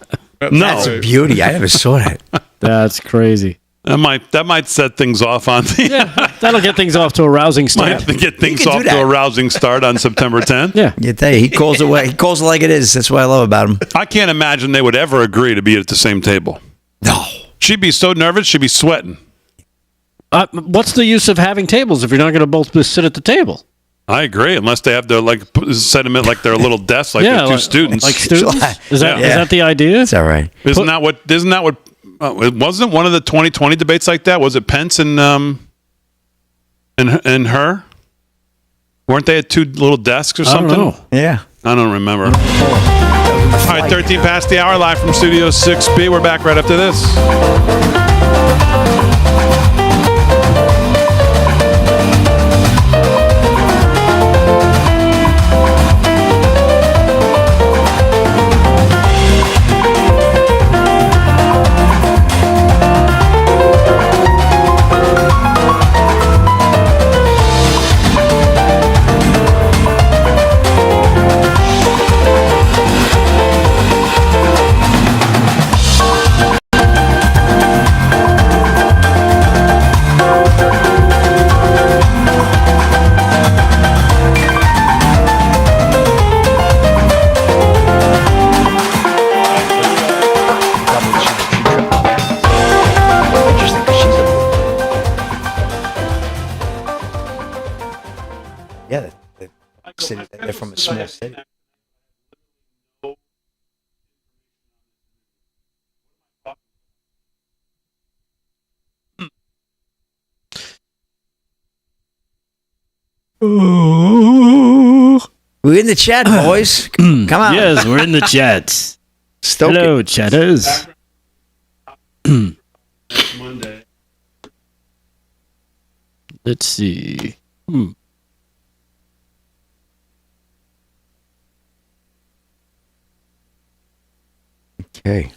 A: No.
B: That's a beauty. I never saw that.
C: That's crazy.
A: That might set things off on the...
C: Yeah, that'll get things off to a rousing start.
A: Might get things off to a rousing start on September 10th.
C: Yeah.
B: You tell you, he calls it like it is. That's what I love about him.
A: I can't imagine they would ever agree to be at the same table.
B: No. She'd
A: be so nervous, she'd be sweating.
C: What's the use of having tables if you're not going to both sit at the table?
A: I agree, unless they have their set them at like their little desks, like they're two students.
C: Like students? Is that the idea?
B: It's all right.
A: Isn't that what? It wasn't one of the 2020 debates like that? Was it Pence and her? Weren't they at two little desks or something?
C: I don't know.
B: Yeah.
A: I don't remember. All right, 13 past the hour, live from Studio 6B. We're back right after this.
B: Yeah, they're from a small city. We're in the chat, boys. Come on.
C: Yes, we're in the chat. Hello, chatters.
A: Monday.
C: Let's see.
B: Okay.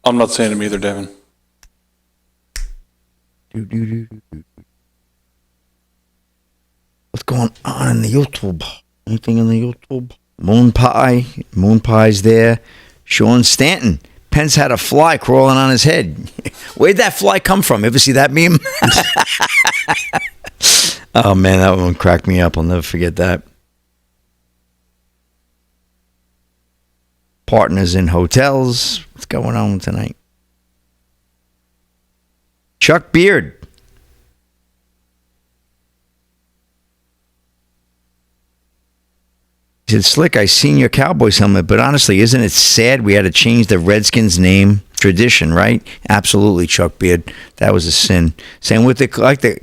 I: I'm not saying him either, Devin.
B: What's going on in the YouTube? Anything in the YouTube? Moon Pie's there. Sean Stanton. Pence had a fly crawling on his head. Where'd that fly come from? Ever see that meme? Oh, man, that one cracked me up. I'll never forget that. Partners in hotels. What's going on tonight? Chuck Beard. He said, Slick, I seen your Cowboys helmet, but honestly, isn't it sad we had to change the Redskins name? Tradition, right? Absolutely, Chuck Beard. That was a sin. Same with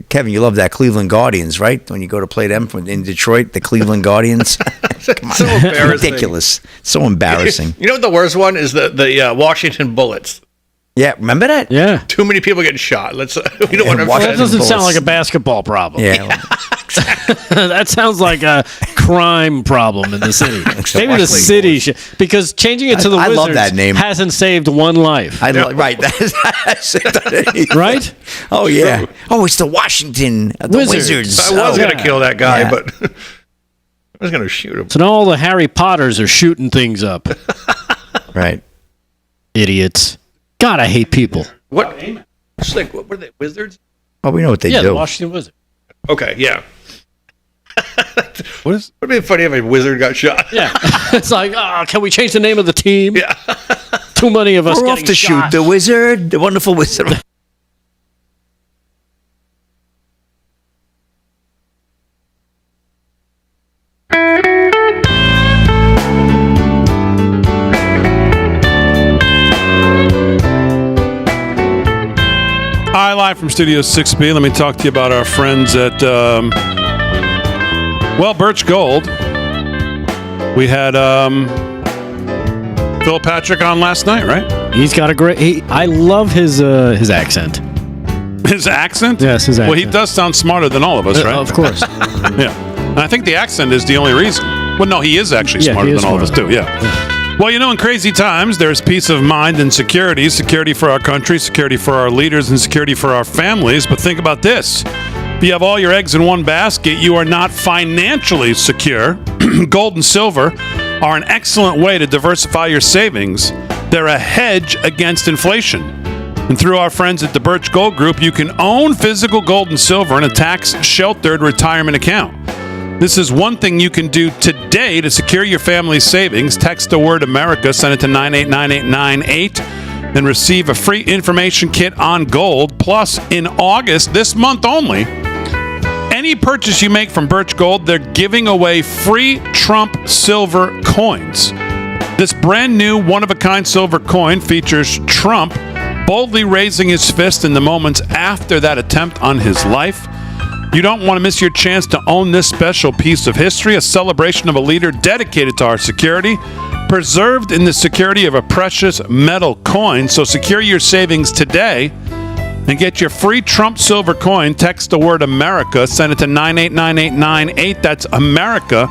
B: Kevin, you love that Cleveland Guardians, right? When you go to play them in Detroit, the Cleveland Guardians. Come on.
E: So embarrassing.
B: Ridiculous. So embarrassing.
E: You know what the worst one is? The Washington Bullets.
B: Yeah, remember that?
C: Yeah.
E: Too many people getting shot. We don't want to.
C: That doesn't sound like a basketball problem.
B: Yeah.
C: That sounds like a crime problem in the city. Maybe the city should, because changing it to the Wizards
B: love that name.
C: hasn't saved one life.
B: Right.
C: Right?
B: Oh, yeah. True. Oh, it's the Washington Wizards.
E: I was going to kill that guy, but I was going to shoot him.
C: So now all the Harry Potters are shooting things up.
B: Right.
C: Idiots. God, I hate people.
E: What? Slick, what were they? Wizards?
B: Oh, we know what they do.
C: Yeah, the Washington Wizards.
E: Okay, yeah. Would it be funny if a wizard got shot?
C: Yeah. It's like, can we change the name of the team?
E: Yeah.
C: Too many of us
B: We're off to
C: shot.
B: shoot the wizard, the wonderful wizard.
A: Hi, live from Studio 6B. Let me talk to you about our friends at, Birch Gold. We had Phil Patrick on last night, right?
C: He's got a great... I love his accent.
A: His accent?
C: Yes, his accent.
A: Well, he does sound smarter than all of us, right?
C: Of course.
A: Yeah. And I think the accent is the only reason. Well, no, he is actually smarter than all of us, too. Yeah. Well, in crazy times, there's peace of mind and security. Security for our country, security for our leaders, and security for our families. But think about this. If you have all your eggs in one basket, you are not financially secure. Gold and silver are an excellent way to diversify your savings. They're a hedge against inflation. And through our friends at the Birch Gold Group, you can own physical gold and silver in a tax-sheltered retirement account. This is one thing you can do today to secure your family's savings. Text the word America, send it to 989898, and receive a free information kit on gold. Plus, in August, this month only, any purchase you make from Birch Gold, they're giving away free Trump silver coins. This brand new one-of-a-kind silver coin features Trump boldly raising his fist in the moments after that attempt on his life. You don't want to miss your chance to own this special piece of history, a celebration of a leader dedicated to our security, preserved in the security of a precious metal coin. So secure your savings today and get your free Trump silver coin. Text the word America, send it to 989898. That's America.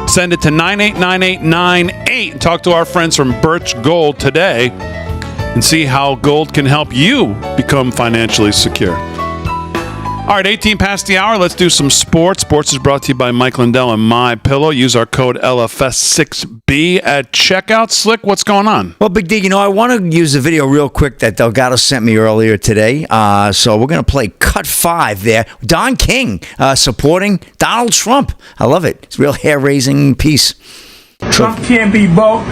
A: Send it to 989898. Talk to our friends from Birch Gold today and see how gold can help you become financially secure. All right, 18 past the hour. Let's do some sports. Sports is brought to you by Mike Lindell and MyPillow. Use our code LFS6B at checkout. Slick, what's going on?
B: Well, Big D, I want to use a video real quick that Delgado sent me earlier today. So we're going to play cut 5 there. Don King supporting Donald Trump. I love it. It's a real hair-raising piece.
R: Trump can't be bought,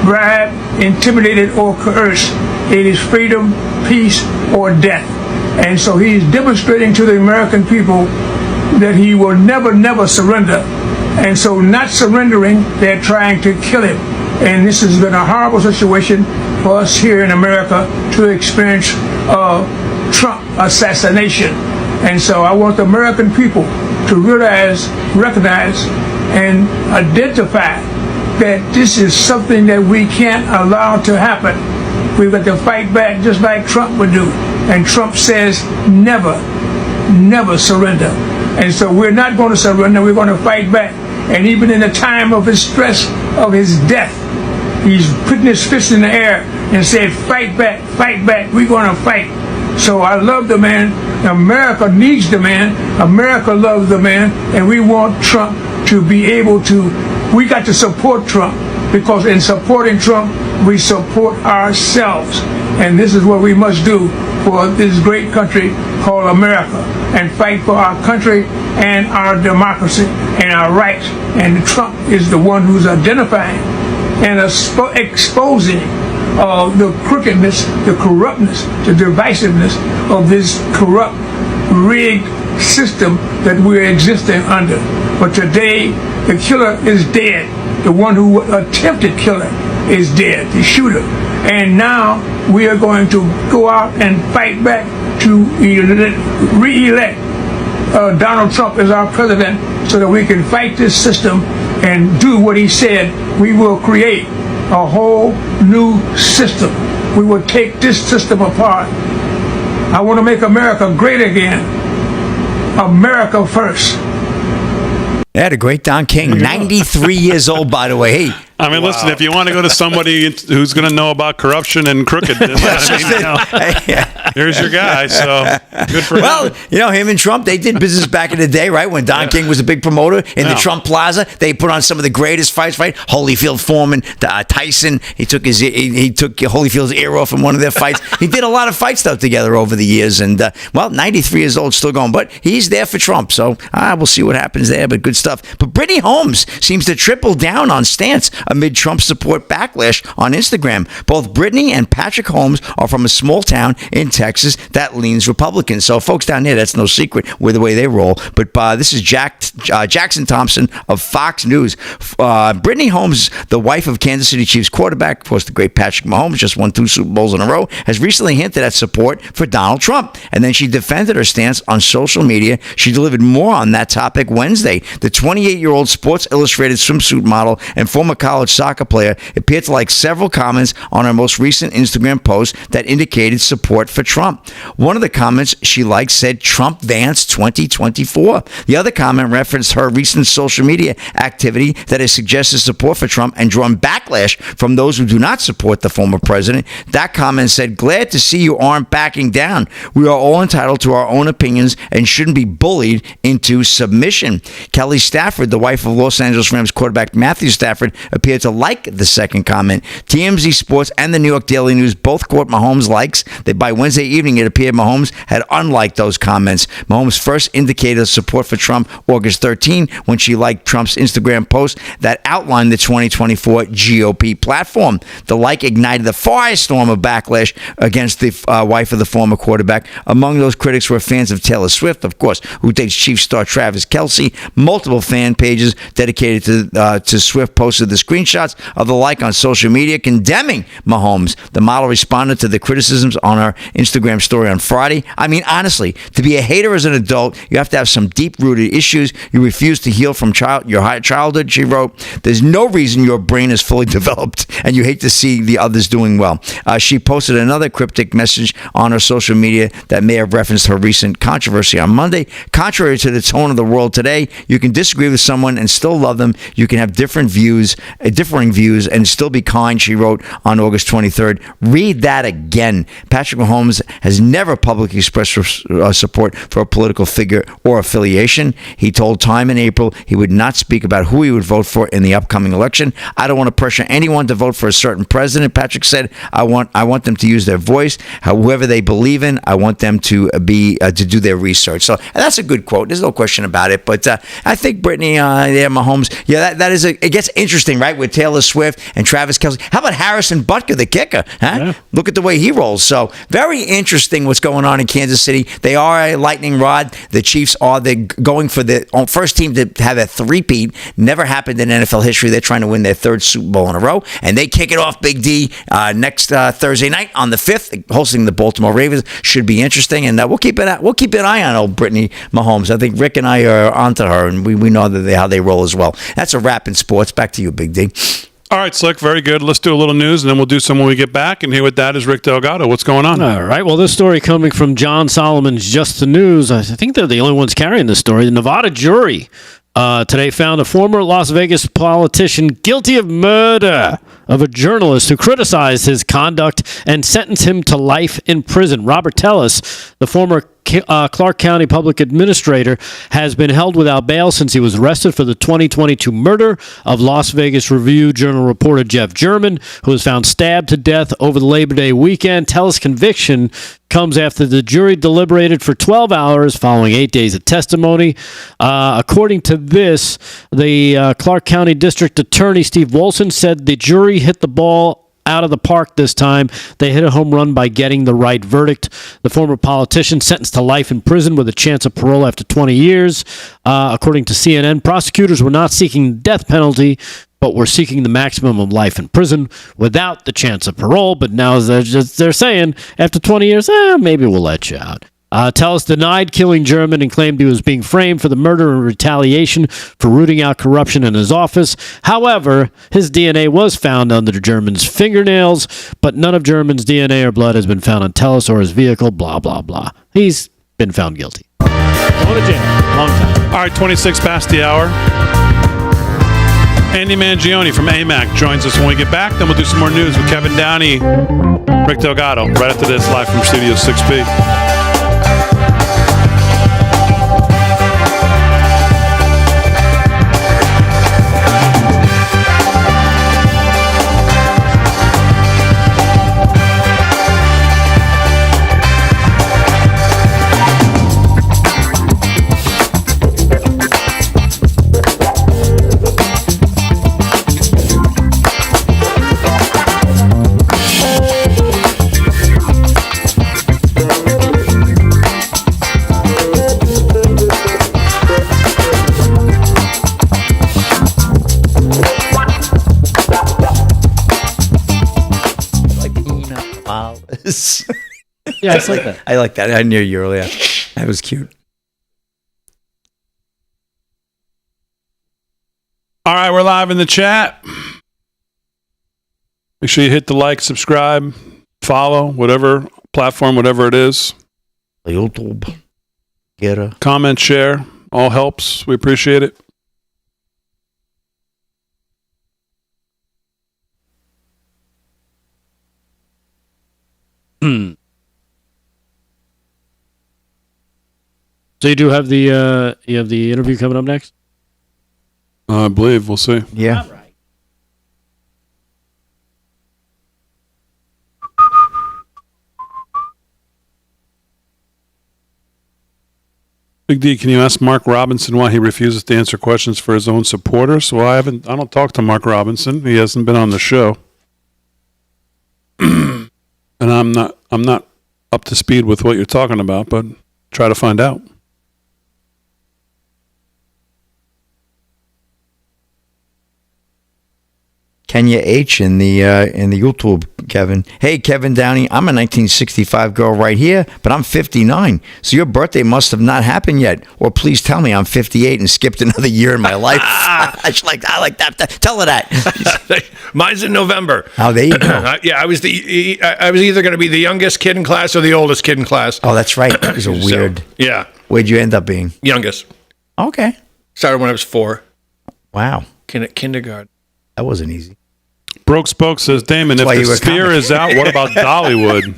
R: bribed, intimidated, or coerced. It is freedom, peace, or death. And so he's demonstrating to the American people that he will never, never surrender. And so not surrendering, they're trying to kill him. And this has been a horrible situation for us here in America to experience Trump assassination. And so I want the American people to realize, recognize, and identify that this is something that we can't allow to happen. We've got to fight back just like Trump would do. And Trump says never, never surrender. And so we're not going to surrender. We're going to fight back. And even in the time of his stress of his death, he's putting his fist in the air and said, fight back, we're going to fight. So I love the man. America needs the man. America loves the man. And we want Trump to be able to, we got to support Trump, because in supporting Trump, we support ourselves. And this is what we must do for this great country called America, and fight for our country and our democracy and our rights. And Trump is the one who's identifying and exposing the crookedness, the corruptness, the divisiveness of this corrupt, rigged system that we're existing under. But today, the killer is dead. The one who attempted killer is dead, the shooter. And now we are going to go out and fight back to re-elect Donald Trump as our president, so that we can fight this system and do what he said. We will create a whole new system. We will take this system apart. I want to make America great again. America first.
B: Yeah, the great Don King, 93 years old, by the way. Hey,
A: I mean, listen, if you want to go to somebody who's going to know about corruption and crookedness, here's your guy. So good for him.
B: Well, him and Trump, they did business back in the day, right? When Don King was a big promoter in the Trump Plaza, they put on some of the greatest fights, right? Holyfield Foreman, Tyson, he took Holyfield's ear off in one of their fights. He did a lot of fight stuff together over the years, and 93 years old, still going, but he's there for Trump. So we'll see what happens there. But good stuff. But Brittany Holmes seems to triple down on stance amid Trump support backlash on Instagram. Both Brittany and Patrick Holmes are from a small town in Texas that leans Republican. So folks down there, that's no secret with the way they roll. But this is Jackson Thompson of Fox News. Brittany Holmes, the wife of Kansas City Chiefs quarterback, of course the great Patrick Mahomes, just won 2 Super Bowls in a row, has recently hinted at support for Donald Trump. And then she defended her stance on social media. She delivered more on that topic Wednesday. The 28-year-old Sports Illustrated swimsuit model and former college soccer player appeared to like several comments on her most recent Instagram post that indicated support for Trump. One of the comments she liked said Trump Vance 2024. The other comment referenced her recent social media activity that has suggested support for Trump and drawn backlash from those who do not support the former president. That comment said, "Glad to see you aren't backing down. We are all entitled to our own opinions and shouldn't be bullied into submission." Kelly Stafford, the wife of Los Angeles Rams quarterback Matthew Stafford, appeared to like the second comment. TMZ Sports and the New York Daily News both caught Mahomes' likes. By Wednesday evening, it appeared Mahomes had unliked those comments. Mahomes first indicated support for Trump August 13 when she liked Trump's Instagram post that outlined the 2024 GOP platform. The like ignited the firestorm of backlash against the wife of the former quarterback. Among those critics were fans of Taylor Swift, of course, who dates Chiefs star Travis Kelce. Multiple fan pages dedicated to Swift posted the screenshots of the like on social media condemning Mahomes. The model responded to the criticisms on her Instagram story on Friday. I mean, honestly, to be a hater as an adult, you have to have some deep-rooted issues. You refuse to heal from your childhood, she wrote. There's no reason your brain is fully developed, and you hate to see the others doing well. She posted another cryptic message on her social media that may have referenced her recent controversy on Monday. Contrary to the tone of the world today, you can disagree with someone and still love them. You can have differing views, and still be kind, she wrote on August 23rd. Read that again. Patrick Mahomes has never publicly expressed support for a political figure or affiliation. He told Time in April he would not speak about who he would vote for in the upcoming election. I don't want to pressure anyone to vote for a certain president, Patrick said. I want them to use their voice, whoever they believe in. I want them to do their research. So that's a good quote. There's no question about it. But I think Brittany, Mahomes, that is it gets interesting, right? With Taylor Swift and Travis Kelce. How about Harrison Butker, the kicker? Yeah. Look at the way he rolls. So very interesting what's going on in Kansas City. They are a lightning rod. The Chiefs are going for the first team to have a three-peat. Never happened in NFL history. They're trying to win their 3rd Super Bowl in a row. And they kick it off, Big D, next Thursday night on the 5th, hosting the Baltimore Ravens. Should be interesting. And we'll keep an eye on old Brittany Mahomes. I think Rick and I are onto her, and we know how they roll as well. That's a wrap in sports. Back to you, Big D.
A: All right, Slick, very good. Let's do a little news, and then we'll do some when we get back. And here with that is Rick Delgado. What's going on?
C: All right. Well, this story coming from John Solomon's Just the News. I think they're the only ones carrying this story. The Nevada jury today found a former Las Vegas politician guilty of murder of a journalist who criticized his conduct and sentenced him to life in prison. Robert Tellis, the former Clark County public administrator, has been held without bail since he was arrested for the 2022 murder of Las Vegas Review-Journal reporter Jeff German, who was found stabbed to death over the Labor Day weekend. Tellis' conviction comes after the jury deliberated for 12 hours following 8 days of testimony. According to this, the Clark County District Attorney Steve Wolson said the jury hit the ball out of the park this time. They hit a home run by getting the right verdict. The former politician sentenced to life in prison with a chance of parole after 20 years. According to CNN, prosecutors were not seeking the death penalty, but were seeking the maximum of life in prison without the chance of parole. But now they're saying, after 20 years, maybe we'll let you out. Tellis denied killing German and claimed he was being framed for the murder and retaliation for rooting out corruption in his office. However, his DNA was found under German's fingernails, but none of German's DNA or blood has been found on Tellis or his vehicle, blah, blah, blah. He's been found guilty. Going to jail. Long time.
A: All right, 26 past the hour. Andy Mangione from AMAC joins us when we get back. Then we'll do some more news with Kevin Downey, Rick Delgado, right after this, live from Studio 6B.
C: Yeah, it's like that.
B: I like that. I knew you earlier. That was cute.
A: All right, we're live in the chat. Make sure you hit the like, subscribe, follow, whatever platform, whatever it is.
B: YouTube. Get a
A: comment, share. All helps. We appreciate it.
C: So you do have the interview coming up next?
A: I believe. We'll see.
B: Yeah.
C: All right.
A: Big D, can you ask Mark Robinson why he refuses to answer questions for his own supporters? Well, I don't talk to Mark Robinson. He hasn't been on the show. And I'm not up to speed with what you're talking about, but try to find out.
B: Kenya H in the YouTube, Kevin. Hey, Kevin Downey, I'm a 1965 girl right here, but I'm 59. So your birthday must have not happened yet. Or please tell me I'm 58 and skipped another year in my life. I like that. Tell her that.
E: Mine's in November.
B: Oh, there you go.
E: Yeah, I was either going to be the youngest kid in class or the oldest kid in class.
B: Oh, that's right. It was a weird.
E: So, yeah.
B: Where'd you end up being?
E: Youngest.
B: Okay.
E: Started when I was 4.
B: Wow.
E: Kindergarten.
B: That wasn't easy.
A: Broke Spoke says, Damon, if the sphere is out, what about Dollywood?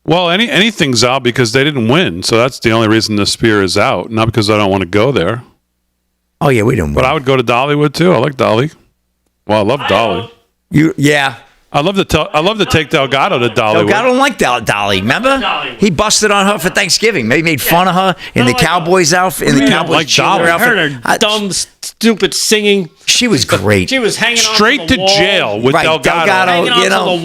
A: Well, anything's out because they didn't win. So that's the only reason the sphere is out. Not because I don't want to go there.
B: Oh, yeah, we didn't win.
A: But I would go to Dollywood, too. I like Dolly. Well, I love Dolly.
B: Yeah.
A: I love to take Delgado to Dollywood.
B: Delgado don't like Dolly. Remember? He busted on her for Thanksgiving. Maybe made fun of her in the Cowboys outfit. In the Cowboys cheerleader outfit.
C: Heard her dumb, stupid singing.
B: She was great.
C: She was hanging on
A: straight to jail with Delgado.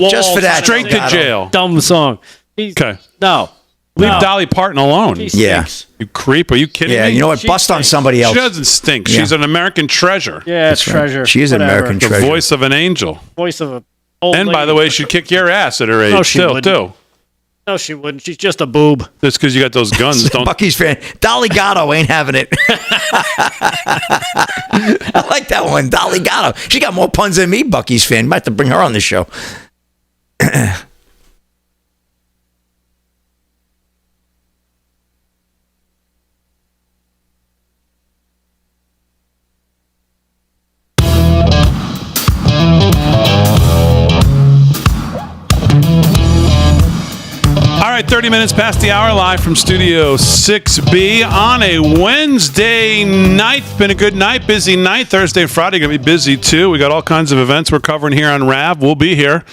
B: Just for that.
A: Straight to jail.
C: Dumb song.
A: Okay.
C: No.
A: Leave Dolly Parton alone.
B: Yeah.
A: You creep. Are you kidding me?
B: Yeah, you know what? Bust on somebody else.
A: She doesn't stink.
B: Yeah.
A: She's an American treasure.
C: Yeah, it's treasure.
B: She is an American treasure.
A: The voice of an angel.
C: Voice of a old
A: And
C: lady.
A: by the way, she'd kick your ass at her age.
C: No, she
A: still,
C: wouldn't.
A: too.
C: No, she wouldn't. She's just a boob.
A: Just because you got those guns. Don't.
B: Bucky's fan. Dolly Gatto ain't having it. I like that one. Delgado. She got more puns than me, Bucky's fan. Might have to bring her on the show.
A: All right, 30 minutes past the hour, live from Studio 6B on a Wednesday night. Been a good night, busy night. Thursday and Friday going to be busy too. We got all kinds of events we're covering here on RAV. We'll be here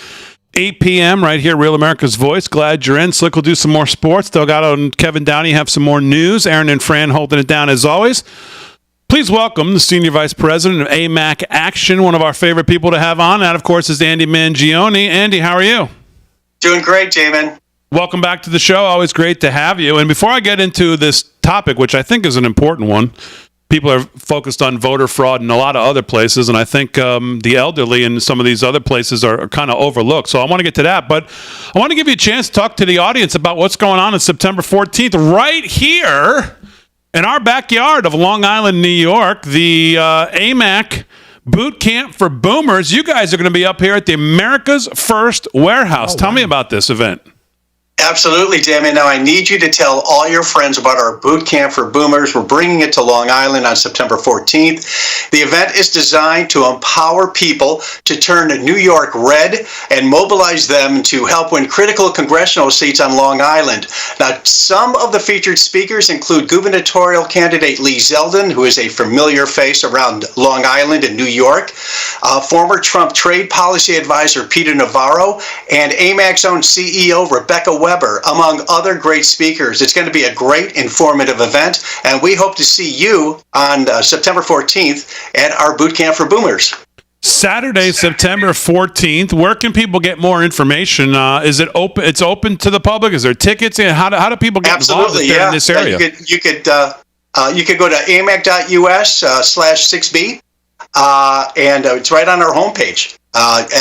A: 8 p.m. right here, Real America's Voice. Glad you're in. Slick will do some more sports. Delgado and Kevin Downey have some more news. Aaron and Fran holding it down as always. Please welcome the Senior Vice President of AMAC Action, one of our favorite people to have on. That, of course, is Andy Mangione. Andy, how are you?
S: Doing great, Damon.
A: Welcome back to the show. Always great to have you. And before I get into this topic, which I think is an important one, people are focused on voter fraud in a lot of other places, and I think the elderly in some of these other places are kind of overlooked. So I want to get to that. But I want to give you a chance to talk to the audience about what's going on September 14th right here in our backyard of Long Island, New York, the AMAC Boot Camp for Boomers. You guys are going to be up here at the America's First Warehouse. Tell me about this event.
S: Absolutely, Damon. Now, I need you to tell all your friends about our boot camp for boomers. We're bringing it to Long Island on September 14th. The event is designed to empower people to turn New York red and mobilize them to help win critical congressional seats on Long Island. Now, some of the featured speakers include gubernatorial candidate Lee Zeldin, who is a familiar face around Long Island and New York, former Trump trade policy advisor Peter Navarro, and AMAC's own CEO Rebecca Weber, among other great speakers. It's going to be a great informative event, and we hope to see you on September 14th at our Boot Camp for Boomers.
A: Saturday, September 14th. Where can people get more information? Is it open? It's open to the public? Is there tickets? How do people get involved if they're in this area?
S: You could go to amac.us/6B, and it's right on our homepage.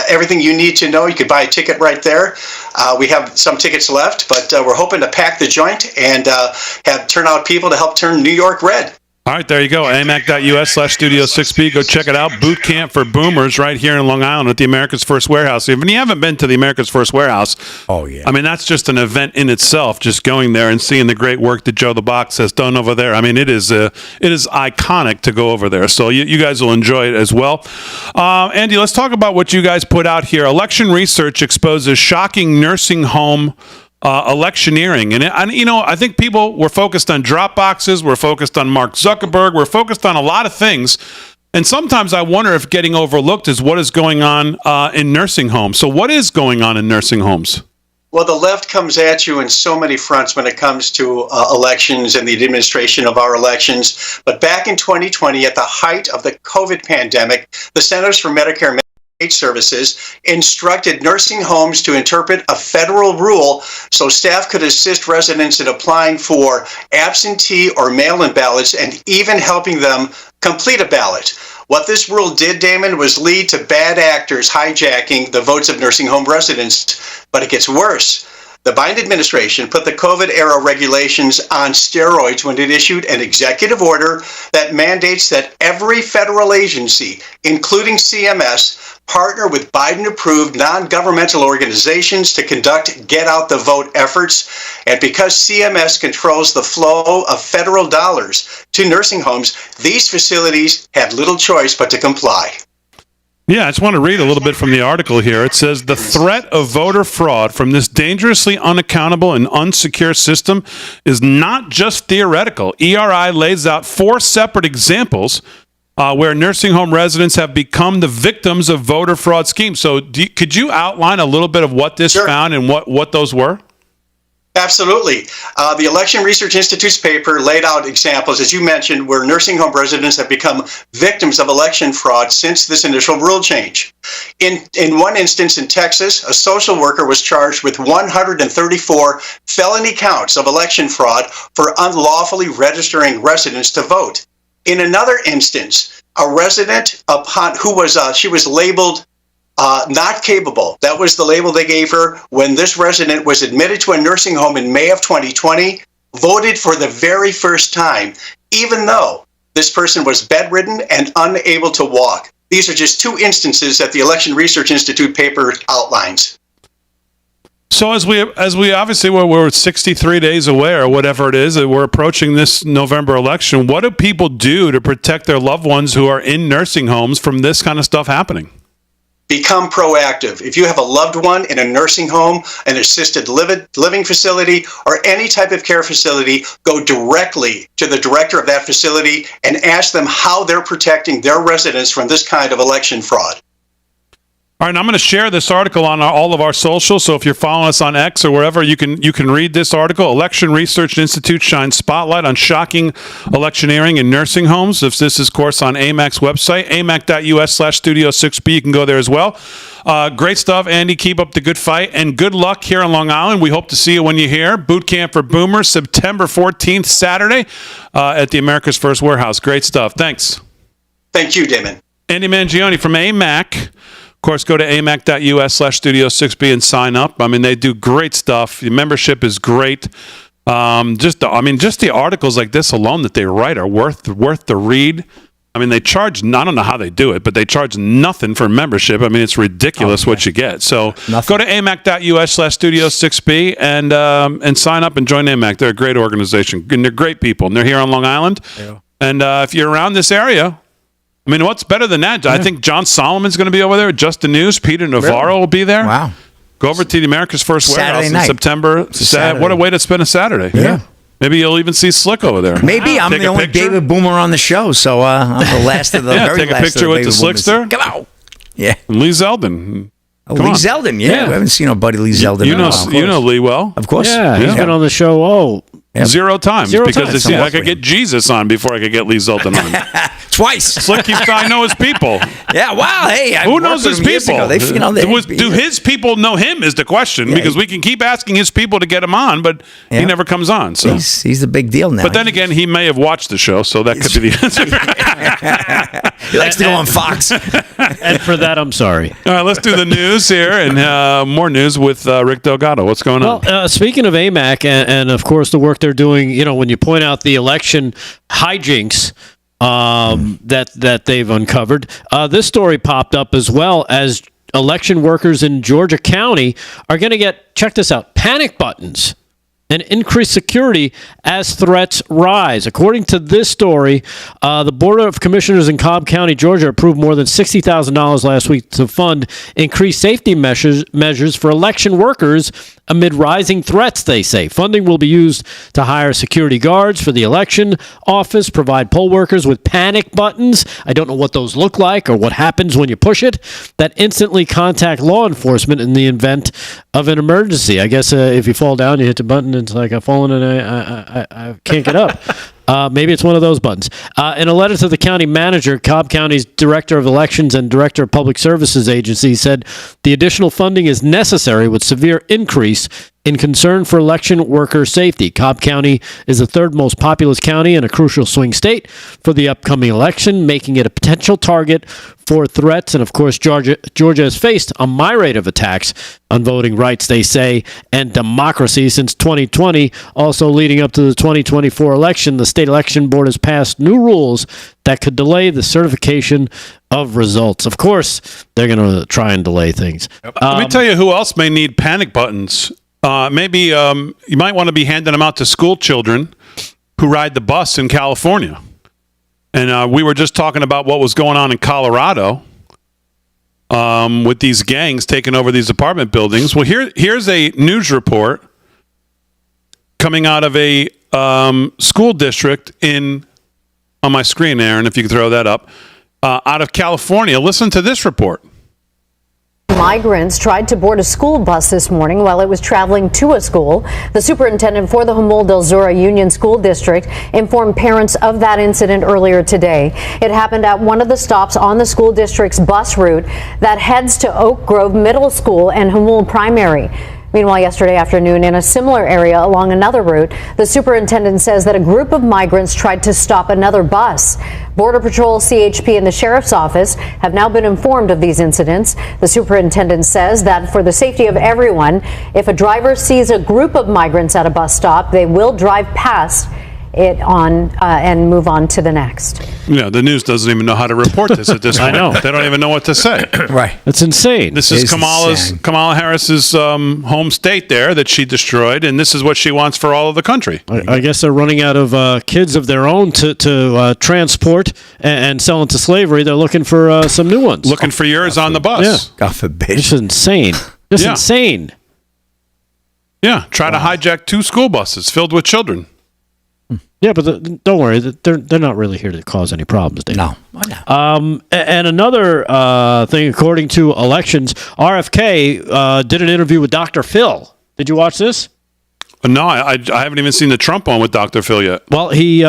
S: Everything you need to know, you could buy a ticket right there. We have some tickets left, but we're hoping to pack the joint and turn out people to help turn New York red.
A: All right, there you go. amac.us/Studio6B. Go check it out. Boot Camp for Boomers right here in Long Island at the America's First Warehouse. If you haven't been to the America's First Warehouse, I mean, that's just an event in itself, just going there and seeing the great work that Joe the Box has done over there. I mean, it is iconic to go over there. So you guys will enjoy it as well. Andy, let's talk about what you guys put out here. Election research exposes shocking nursing home electioneering. And I think people were focused on drop boxes. We're focused on Mark Zuckerberg. We're focused on a lot of things. And sometimes I wonder if getting overlooked is what is going on in nursing homes. So what is going on in nursing homes?
S: Well, the left comes at you in so many fronts when it comes to elections and the administration of our elections. But back in 2020, at the height of the COVID pandemic, the Centers for Medicare and Medicaid Services instructed nursing homes to interpret a federal rule so staff could assist residents in applying for absentee or mail-in ballots and even helping them complete a ballot. What this rule did, Damon, was lead to bad actors hijacking the votes of nursing home residents. But it gets worse. The Biden administration put the COVID-era regulations on steroids when it issued an executive order that mandates that every federal agency, including CMS, partner with Biden-approved non-governmental organizations to conduct get-out-the-vote efforts. And because CMS controls the flow of federal dollars to nursing homes, these facilities had little choice but to comply.
A: Yeah, I just want to read a little bit from the article here. It says, the threat of voter fraud from this dangerously unaccountable and unsecure system is not just theoretical. ERI lays out 4 separate examples where nursing home residents have become the victims of voter fraud schemes. So could you outline a little bit of what this found and what those were?
S: Absolutely. The Election Research Institute's paper laid out examples, as you mentioned, where nursing home residents have become victims of election fraud since this initial rule change. In one instance in Texas, a social worker was charged with 134 felony counts of election fraud for unlawfully registering residents to vote. In another instance, a resident she was labeled not capable. That was the label they gave her when this resident was admitted to a nursing home in May of 2020, voted for the very first time, even though This person was bedridden and unable to walk. These are just two instances that the Election Research Institute paper outlines.
A: So as we obviously we're 63 days away or whatever it is, we're approaching this November election. What do people do to protect their loved ones who are in nursing homes from this kind of stuff happening?
S: Become proactive. If you have a loved one in a nursing home, an assisted living facility, or any type of care facility, go directly to the director of that facility and ask them how they're protecting their residents from this kind of election fraud.
A: All right, and I'm going to share this article on all of our socials. So if you're following us on X or wherever, you can read this article. Election Research Institute shines spotlight on shocking electioneering in nursing homes. If this is, of course, on AMAC's website, amac.us/Studio6B. You can go there as well. Great stuff, Andy. Keep up the good fight, and good luck here on Long Island. We hope to see you when you're here. Boot Camp for Boomers, September 14th, Saturday, at the America's First Warehouse. Great stuff. Thanks.
S: Thank you, Damon.
A: Andy Mangione from AMAC. Of course, go to amac.us/Studio6B and sign up. I mean, they do great stuff. The membership is great. Just the articles like this alone that they write are worth the read. I mean, they charge, I don't know how they do it, but they charge nothing for membership. I mean, it's ridiculous what you get. So go to amac.us/Studio6B and sign up and join AMAC. They're a great organization, and they're great people, and they're here on Long Island. Yeah. And if you're around this area, I mean, what's better than that? I think John Solomon's going to be over there. Just the News. Peter Navarro will be there.
B: Wow.
A: Go over to the America's First Warehouse in
B: night.
A: September. What a way to spend a Saturday.
B: Yeah.
A: Maybe you'll even see Slick over there.
B: Maybe. I'm the only David Boomer on the show, so I'm the last of the very
A: take a
B: last
A: picture
B: of the
A: with the Slickster.
B: Come on. Yeah.
A: And Lee Zeldin.
B: Lee Zeldin, yeah. We haven't seen our buddy Lee Zeldin.
A: You know Lee well.
B: Of course.
C: Yeah, he's been on the show,
A: Zero times. Because I could get Jesus on before I could get Lee Zeldin on.
B: Twice.
A: Slick keeps I know his people.
B: Yeah, wow. Hey,
A: who knows his people? Do his people know him is the question, because we can keep asking his people to get him on, but he never comes on. So
B: he's the big deal now.
A: But then again, he may have watched the show, so that could be the answer.
B: He likes to go on Fox.
C: And for that, I'm sorry.
A: All right, let's do the news here, and more news with Rick Delgado. What's going on?
C: Well, speaking of AMAC and of course the work they're doing, when you point out the election hijinks that they've uncovered, this story popped up as well as election workers in Georgia County are going to get, check this out, panic buttons and increased security as threats rise. According to this story, the Board of Commissioners in Cobb County, Georgia, approved more than $60,000 last week to fund increased safety measures for election workers amid rising threats, they say. Funding will be used to hire security guards for the election office, provide poll workers with panic buttons. I don't know what those look like or what happens when you push it, that instantly contact law enforcement in the event of an emergency. I guess if you fall down, you hit the button, it's like I've fallen and I can't get up. Maybe it's one of those buttons. In a letter to the county manager, Cobb County's Director of Elections and Director of Public Services Agency said the additional funding is necessary with severe increase in concern for election worker safety. Cobb County is the third most populous county and a crucial swing state for the upcoming election, making it a potential target for threats. And of course, Georgia has faced a myriad of attacks on voting rights, they say, and democracy since 2020. Also leading up to the 2024 election, the state election board has passed new rules that could delay the certification of results. Of course, they're going to try and delay things.
A: Let me tell you who else may need panic buttons. Maybe you might want to be handing them out to school children who ride the bus in California. And we were just talking about what was going on in Colorado with these gangs taking over these apartment buildings. Well, here's a news report coming out of a school district on my screen, Aaron, if you could throw that up, out of California. Listen to this report.
T: Migrants tried to board a school bus this morning while it was traveling to a school. The superintendent for the Humboldt del Zura Union School District informed parents of that incident earlier today. It happened at one of the stops on the school district's bus route that heads to Oak Grove Middle School and Humboldt Primary. Meanwhile, yesterday afternoon, in a similar area along another route, the superintendent says that a group of migrants tried to stop another bus. Border Patrol, CHP, and the Sheriff's Office have now been informed of these incidents. The superintendent says that for the safety of everyone, if a driver sees a group of migrants at a bus stop, they will drive past it on and move on to the next.
A: Yeah, the news doesn't even know how to report this at this point.
C: I know.
A: They don't even know what to say.
B: Right.
C: It's insane.
A: This is Kamala Harris's home state there that she destroyed, and this is what she wants for all of the country.
C: I guess they're running out of kids of their own to transport and sell into slavery. They're looking for some new ones.
A: Looking for yours on the bus.
C: Yeah.
B: God forbid.
C: It's insane. It's insane.
A: Yeah, try to hijack 2 school buses filled with children.
C: Yeah, but don't worry, they're not really here to cause any problems, Dave.
B: No.
C: And another thing, according to elections, RFK did an interview with Dr. Phil. Did you watch this?
A: No, I haven't even seen the Trump one with Dr. Phil yet.
C: Well, he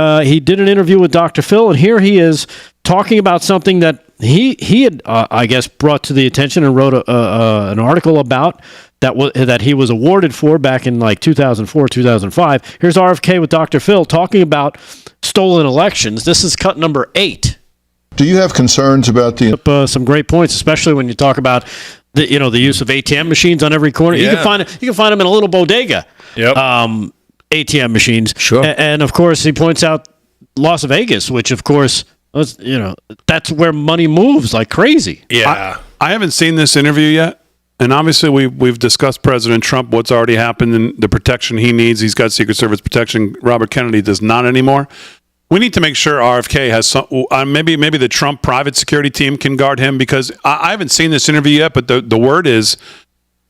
C: did an interview with Dr. Phil, and here he is talking about something that he had, I guess, brought to the attention and wrote an article about that he was awarded for back in like 2004, 2005. Here's RFK with Dr. Phil talking about stolen elections. This is cut number 8.
U: Do you have concerns about
C: some great points, especially when you talk about the use of ATM machines on every corner?
A: Yeah.
C: You can find them in a little bodega.
A: Yep.
C: ATM machines.
B: Sure.
C: And of course, he points out Las Vegas, which of course, that's where money moves like crazy.
A: Yeah. I haven't seen this interview yet. And obviously, we've discussed President Trump, what's already happened, and the protection he needs. He's got Secret Service protection. Robert Kennedy does not anymore. We need to make sure RFK has some. Maybe the Trump private security team can guard him, because I haven't seen this interview yet. But the word is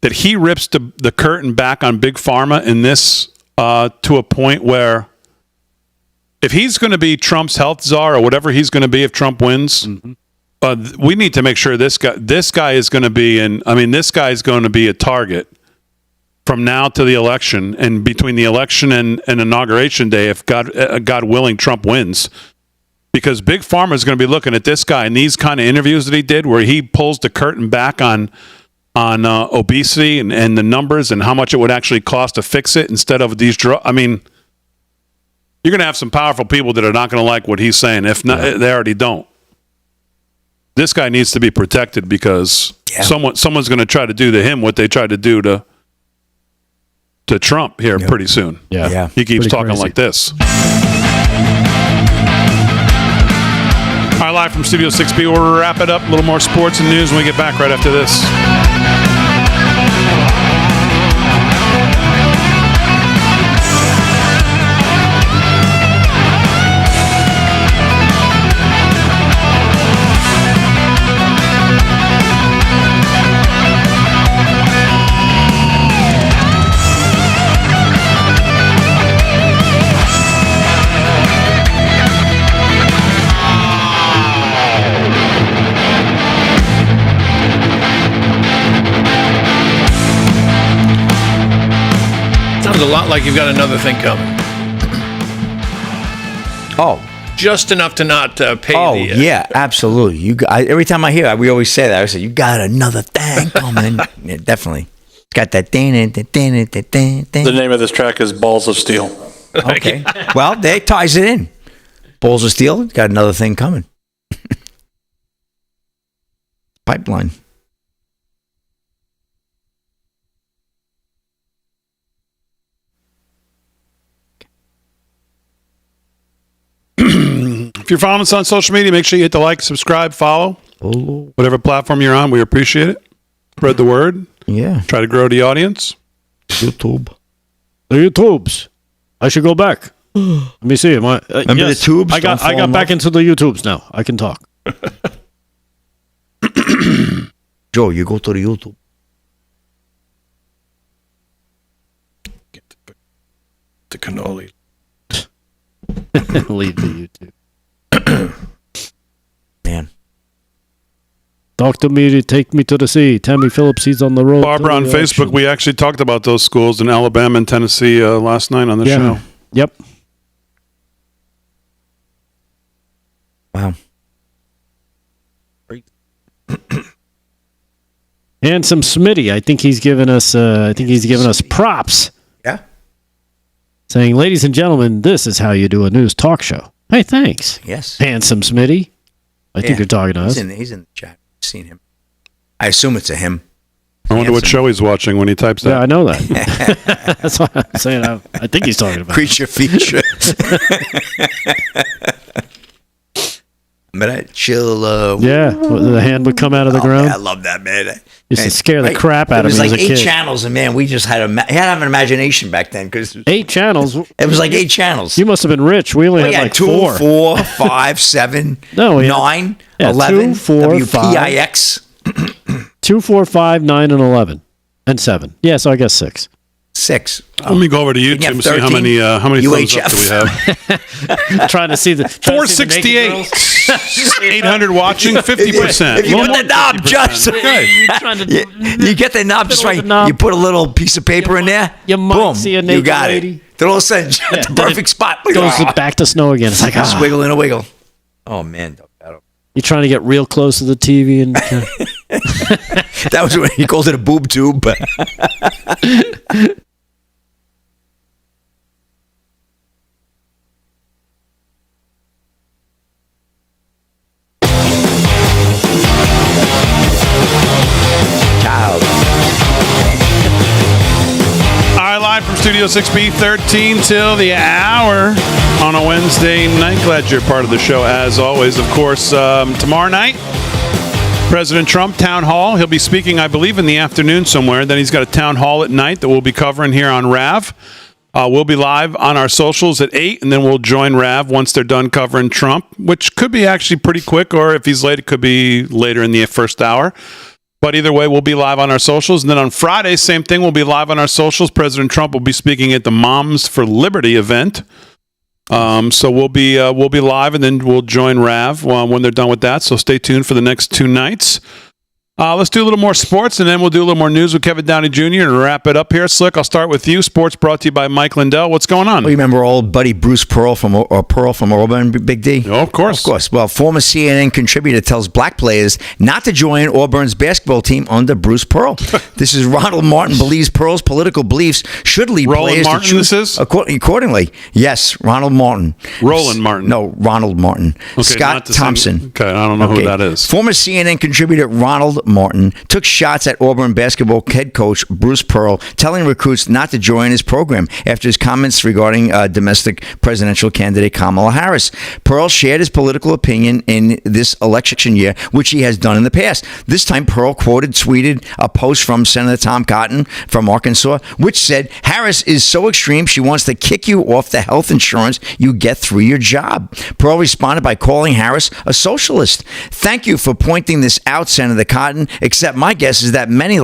A: that he rips the curtain back on Big Pharma in this to a point where if he's going to be Trump's health czar or whatever he's going to be if Trump wins. Mm-hmm. We need to make sure this guy is going to be this guy is going to be a target from now to the election, and between the election and inauguration day, if God willing, Trump wins, because Big Pharma is going to be looking at this guy and these kind of interviews that he did, where he pulls the curtain back on obesity and the numbers and how much it would actually cost to fix it instead of these drugs. You're going to have some powerful people that are not going to like what he's saying. If not, they already don't. This guy needs to be protected, because someone's going to try to do to him what they tried to do to Trump here pretty soon.
C: Yeah.
A: He keeps talking
C: crazy.
A: like this. All right, live from Studio 6B, we'll wrap it up. A little more sports and news when we get back right after this.
E: A lot like you've got another thing coming.
B: Oh,
E: just enough to not pay.
B: Oh, yeah, absolutely. Every time I hear, we always say that. I say, "You got another thing coming." Yeah, definitely. It's got that.
I: The name of this track is "Balls of Steel."
B: Okay. Well, that ties it in. Balls of Steel. Got another thing coming. Pipeline.
A: If you're following us on social media, make sure you hit the like, subscribe, follow. Whatever platform you're on, we appreciate it. Spread the word.
B: Yeah.
A: Try to grow the audience.
B: YouTube.
C: The YouTubes. I should go back. Let me see.
B: Remember the tubes?
C: I got back into the YouTubes now. I can talk.
B: Joe, you go to the YouTube.
E: Get the cannoli.
C: Leave the YouTube.
B: Man.
C: Talk to me to take me to the sea. Tammy Phillips, he's on the road.
A: Barbara on Facebook, we actually talked about those schools in Alabama and Tennessee last night on the show.
C: Yep.
B: Wow.
C: Handsome Smitty, I think he's given us props.
B: Yeah.
C: Saying, ladies and gentlemen, this is how you do a news talk show. Hey, thanks.
B: Yes.
C: Handsome Smitty. I think you're talking to us.
B: He's in the chat. I've seen him. I assume it's a him.
A: I wonder what show he's watching when he types that.
C: Yeah, I know that. That's why I'm saying I think he's talking about
B: Creature feature. Remember that chill?
C: Yeah, the hand would come out of the ground.
B: Man, I love that, man.
C: Used to scare the crap out of me as a kid.
B: It was like 8 channels, and man, we just had to have an imagination back then. Cause
C: 8 channels?
B: It was like 8 channels.
C: You must have been rich. We only had like
B: 2,
C: 4.
B: 4, 5, 7,
C: no,
B: 9, 11,
C: 2, 4,
B: WPIX.
C: 2, 4, 5, 9, and 11. And 7. Yeah, so I guess 6.
B: 6.
A: Let me go over to YouTube and see how many thumbs up do we have.
C: Trying to see the
A: 468. 800 watching, 50%.
B: If you get the knob just you get the knob just right. You put a little piece of paper in there.
C: You might
B: boom,
C: see a
B: you
C: naked
B: got
C: lady.
B: it. Then all of a sudden, the perfect spot.
C: Goes back to snow again. It's like
B: just wiggle and a wiggle. Oh man,
C: you're trying to get real close to the TV and.
B: That was when he called it a boob tube.
A: Live from Studio 6B, 13 till the hour on a Wednesday night. Glad you're part of the show, as always. Of course, tomorrow night, President Trump, town hall. He'll be speaking, I believe, in the afternoon somewhere. Then he's got a town hall at night that we'll be covering here on RAV. We'll be live on our socials at 8, and then we'll join RAV once they're done covering Trump, which could be actually pretty quick, or if he's late, it could be later in the first hour. But either way, we'll be live on our socials. And then on Friday, same thing, we'll be live on our socials. President Trump will be speaking at the Moms for Liberty event. So we'll be live, and then we'll join RAV when they're done with that. So stay tuned for the next 2 nights. Let's do a little more sports, and then we'll do a little more news with Kevin Downey Jr. and wrap it up here. Slick, I'll start with you. Sports brought to you by Mike Lindell. What's going on?
B: Well, you remember old buddy Bruce Pearl from Auburn, Big D?
A: Oh, of course.
B: Of course. Well, former CNN contributor tells black players not to join Auburn's basketball team under Bruce Pearl. This is Ronald Martin believes Pearl's political beliefs should lead players
A: Martin,
B: to choose accordingly. Yes, Ronald Martin.
A: Roland Martin.
B: No, Ronald Martin.
A: Okay,
B: Scott Thompson.
A: Okay, I don't know who that is.
B: Former CNN contributor Ronald Martin took shots at Auburn basketball head coach Bruce Pearl, telling recruits not to join his program after his comments regarding domestic presidential candidate Kamala Harris. Pearl shared his political opinion in this election year, which he has done in the past. This time, Pearl tweeted a post from Senator Tom Cotton from Arkansas, which said, "Harris is so extreme, she wants to kick you off the health insurance you get through your job." Pearl responded by calling Harris a socialist. "Thank you for pointing this out, Senator Cotton, except my guess is that many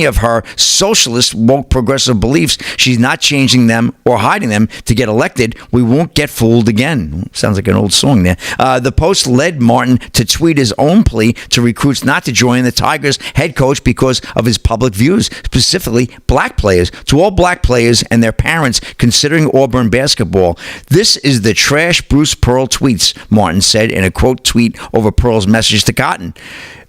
B: of her socialist woke progressive beliefs, she's not changing them or hiding them to get elected. We won't get fooled again." Sounds like an old song there. The post led Martin to tweet his own plea to recruits not to join the Tigers head coach because of his public views, specifically black players. To all black players and their parents considering Auburn basketball, this is the trash Bruce Pearl tweets, Martin said in a quote tweet over Pearl's message to Cotton.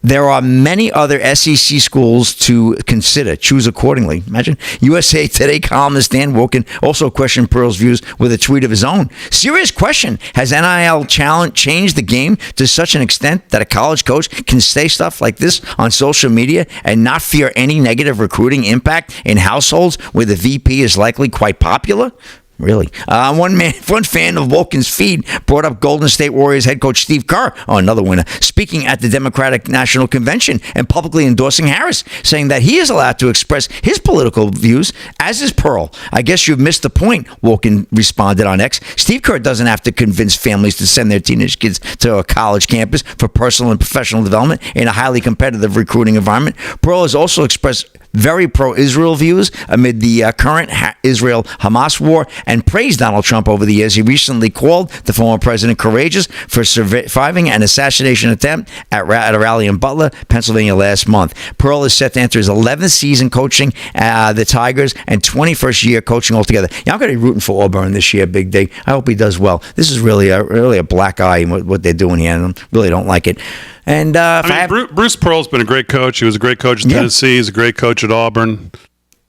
B: There are many other SEC schools to consider. Choose accordingly. Imagine. USA Today columnist Dan Woken also questioned Pearl's views with a tweet of his own. Serious question. Has NIL changed the game to such an extent that a college coach can say stuff like this on social media and not fear any negative recruiting impact in households where the VP is likely quite popular? Really? One fan of Woken's feed brought up Golden State Warriors head coach Steve Kerr, another winner, speaking at the Democratic National Convention and publicly endorsing Harris, saying that he is allowed to express his political views, as is Pearl. "I guess you've missed the point," Woken responded on X. "Steve Kerr doesn't have to convince families to send their teenage kids to a college campus for personal and professional development in a highly competitive recruiting environment." Pearl has also expressed very pro-Israel views amid the current Israel-Hamas war and praised Donald Trump over the years. He recently called the former president courageous for surviving an assassination attempt at a rally in Butler, Pennsylvania last month. Pearl is set to enter his 11th season coaching the Tigers and 21st year coaching altogether. Yeah, I'm going to be rooting for Auburn this year, Big D. I hope he does well. This is really a black eye in what they're doing here, and I really don't like it. And
A: Bruce Pearl's been a great coach. He was a great coach at Tennessee. He's a great coach at Auburn.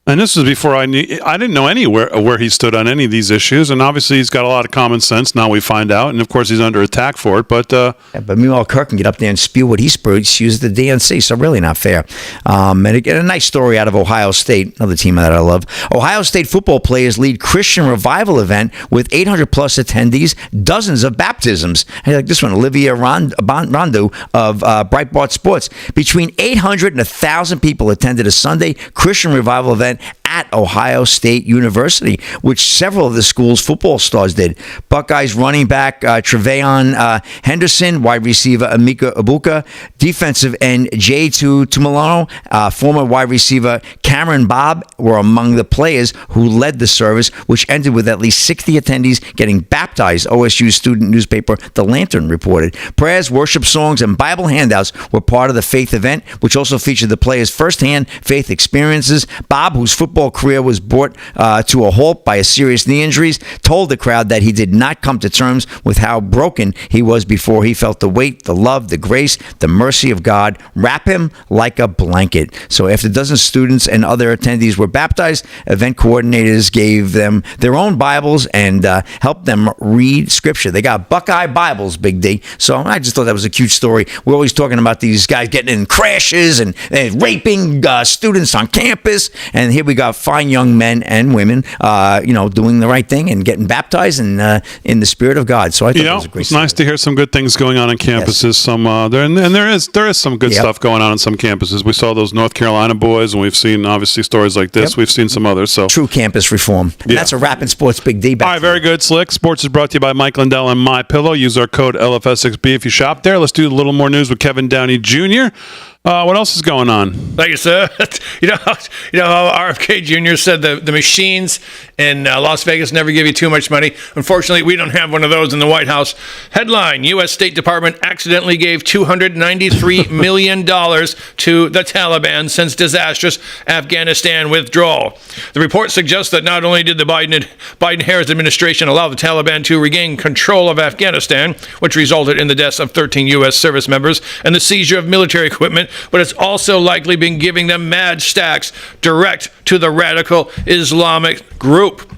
A: And this was before I didn't know anywhere where he stood on any of these issues. And obviously, he's got a lot of common sense. Now we find out, and of course, he's under attack for it. But
B: meanwhile, Kirk can get up there and spew what he spews the DNC. So really not fair. And again, a nice story out of Ohio State, another team that I love. Ohio State football players lead Christian revival event with 800 plus attendees, dozens of baptisms. And like this one, Olivia Rondo of Breitbart Sports. Between 800 and 1,000 people attended a Sunday Christian revival event at Ohio State University, which several of the school's football stars did. Buckeyes running back Trevayon Henderson, wide receiver Emeka Ibuka, defensive end J2 Tumilano, former wide receiver Cameron Bobb were among the players who led the service, which ended with at least 60 attendees getting baptized, OSU student newspaper The Lantern reported. Prayers, worship songs, and Bible handouts were part of the faith event, which also featured the players' firsthand faith experiences. Bob, whose football career was brought to a halt by a serious knee injuries, told the crowd that he did not come to terms with how broken he was before he felt the weight, the love, the grace, the mercy of God wrap him like a blanket. So after dozens of students and other attendees were baptized, event coordinators gave them their own Bibles and helped them read Scripture. They got Buckeye Bibles, Big D. So I just thought that was a cute story. We're always talking about these guys getting in crashes and raping students on campus, and here we got fine young men and women, doing the right thing and getting baptized in the Spirit of God. So I thought that was a great
A: it's nice to hear some good things going on campuses. Yes. Some there is some good stuff going on some campuses. We saw those North Carolina boys, and we've seen obviously stories like this. Yep. We've seen some others. So
B: true campus reform. And that's a wrap in sports, Big D.
A: All right, very good, Slick. Sports is brought to you by Mike Lindell and MyPillow. Use our code LFS6B if you shop there. Let's do a little more news with Kevin Downey Jr. What else is going on?
E: Thank you, sir. You know how RFK Jr. said the machines in Las Vegas never give you too much money. Unfortunately, we don't have one of those in the White House. Headline: U.S. State Department accidentally gave $293 million to the Taliban since disastrous Afghanistan withdrawal. The report suggests that not only did the Biden-Harris administration allow the Taliban to regain control of Afghanistan, which resulted in the deaths of 13 U.S. service members and the seizure of military equipment, but it's also likely been giving them mad stacks direct to the radical Islamic group.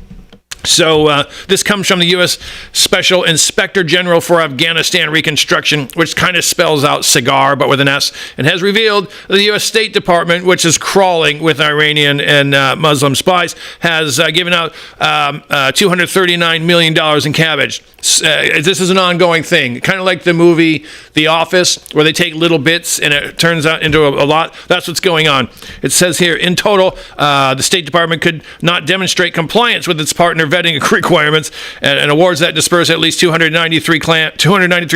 E: So this comes from the U.S. Special Inspector General for Afghanistan Reconstruction, which kind of spells out cigar, but with an S, and has revealed the U.S. State Department, which is crawling with Iranian and Muslim spies, has given out $239 million in cabbage. This is an ongoing thing, kind of like the movie The Office, where they take little bits and it turns out into a lot. That's what's going on. It says here, in total, the State Department could not demonstrate compliance with its partner vetting requirements and awards that disperse at least 293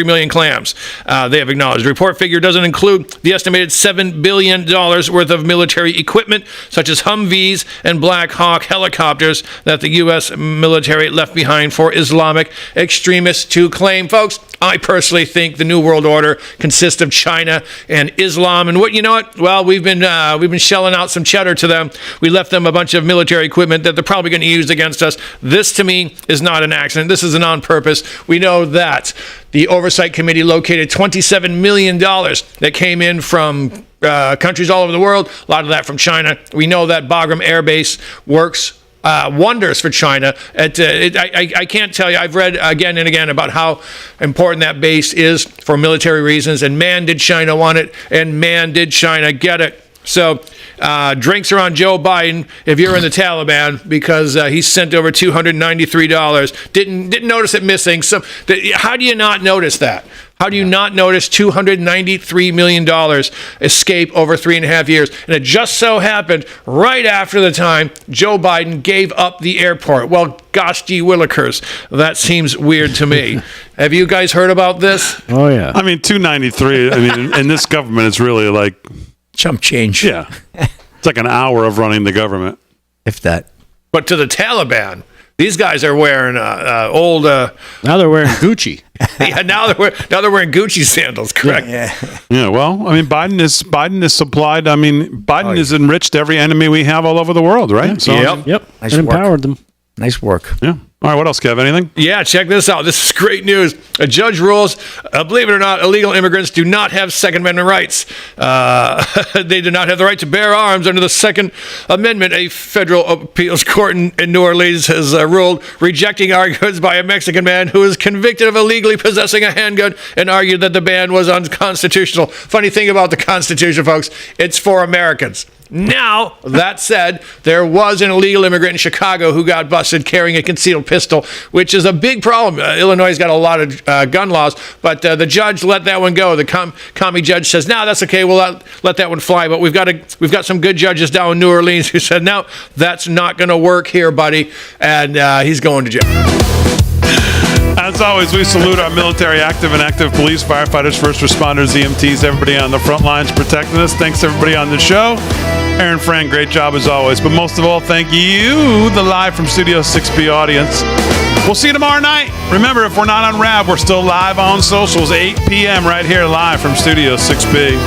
E: million clams. They have acknowledged. The report figure doesn't include the estimated $7 billion worth of military equipment, such as Humvees and Black Hawk helicopters that the U.S. military left behind for Islamic extremists to claim. Folks, I personally think the New World Order consists of China and Islam. And you know what? Well, we've been shelling out some cheddar to them. We left them a bunch of military equipment that they're probably going to use against us. This, to me, is not an accident. This is an on purpose. We know that the Oversight Committee located $27 million that came in from countries all over the world, a lot of that from China. We know that Bagram Air Base works wonders for China. I can't tell you, I've read again and again about how important that base is for military reasons, and man, did China want it, and man, did China get it. So drinks are on Joe Biden if you're in the Taliban, because he sent over $293. Didn't notice it missing. So how do you not notice that? How do you not notice $293 million escape over 3.5 years? And it just so happened right after the time Joe Biden gave up the airport. Well, gosh gee willikers, that seems weird to me. Have you guys heard about this?
C: Oh, yeah.
A: I mean, 293, I mean, in this government, it's really like
B: chump change.
A: Yeah. It's like an hour of running the government.
B: If that.
E: But to the Taliban, these guys are wearing old.
C: Now they're wearing Gucci.
E: Yeah, now they're wearing Gucci sandals. Correct.
A: Yeah. Well, I mean, Biden is supplied. I mean, Biden has enriched every enemy we have all over the world, right?
C: Yeah.
A: So,
C: Yep.
B: Nice
C: and
B: work.
C: empowered them.
B: Nice work.
A: Yeah. All right, what else, Kev? Anything?
E: Yeah, check this out. This is great news. A judge rules, believe it or not, illegal immigrants do not have Second Amendment rights. They do not have the right to bear arms under the Second Amendment. A federal appeals court in New Orleans has ruled, rejecting arguments by a Mexican man who was convicted of illegally possessing a handgun and argued that the ban was unconstitutional. Funny thing about the Constitution, folks, it's for Americans. Now, that said, there was an illegal immigrant in Chicago who got busted carrying a concealed pistol, which is a big problem. Illinois has got a lot of gun laws, but the judge let that one go. The commie judge says, "No, that's okay. We'll let that one fly." But we've got some good judges down in New Orleans who said, "No, that's not going to work here, buddy," and he's going to jail.
A: As always, we salute our military, active and active police, firefighters, first responders, EMTs, everybody on the front lines protecting us. Thanks, everybody on the show. Aaron Frank, great job as always. But most of all, thank you, the live from Studio 6B audience. We'll see you tomorrow night. Remember, if we're not on RAV, we're still live on socials, 8 p.m. right here live from Studio 6B.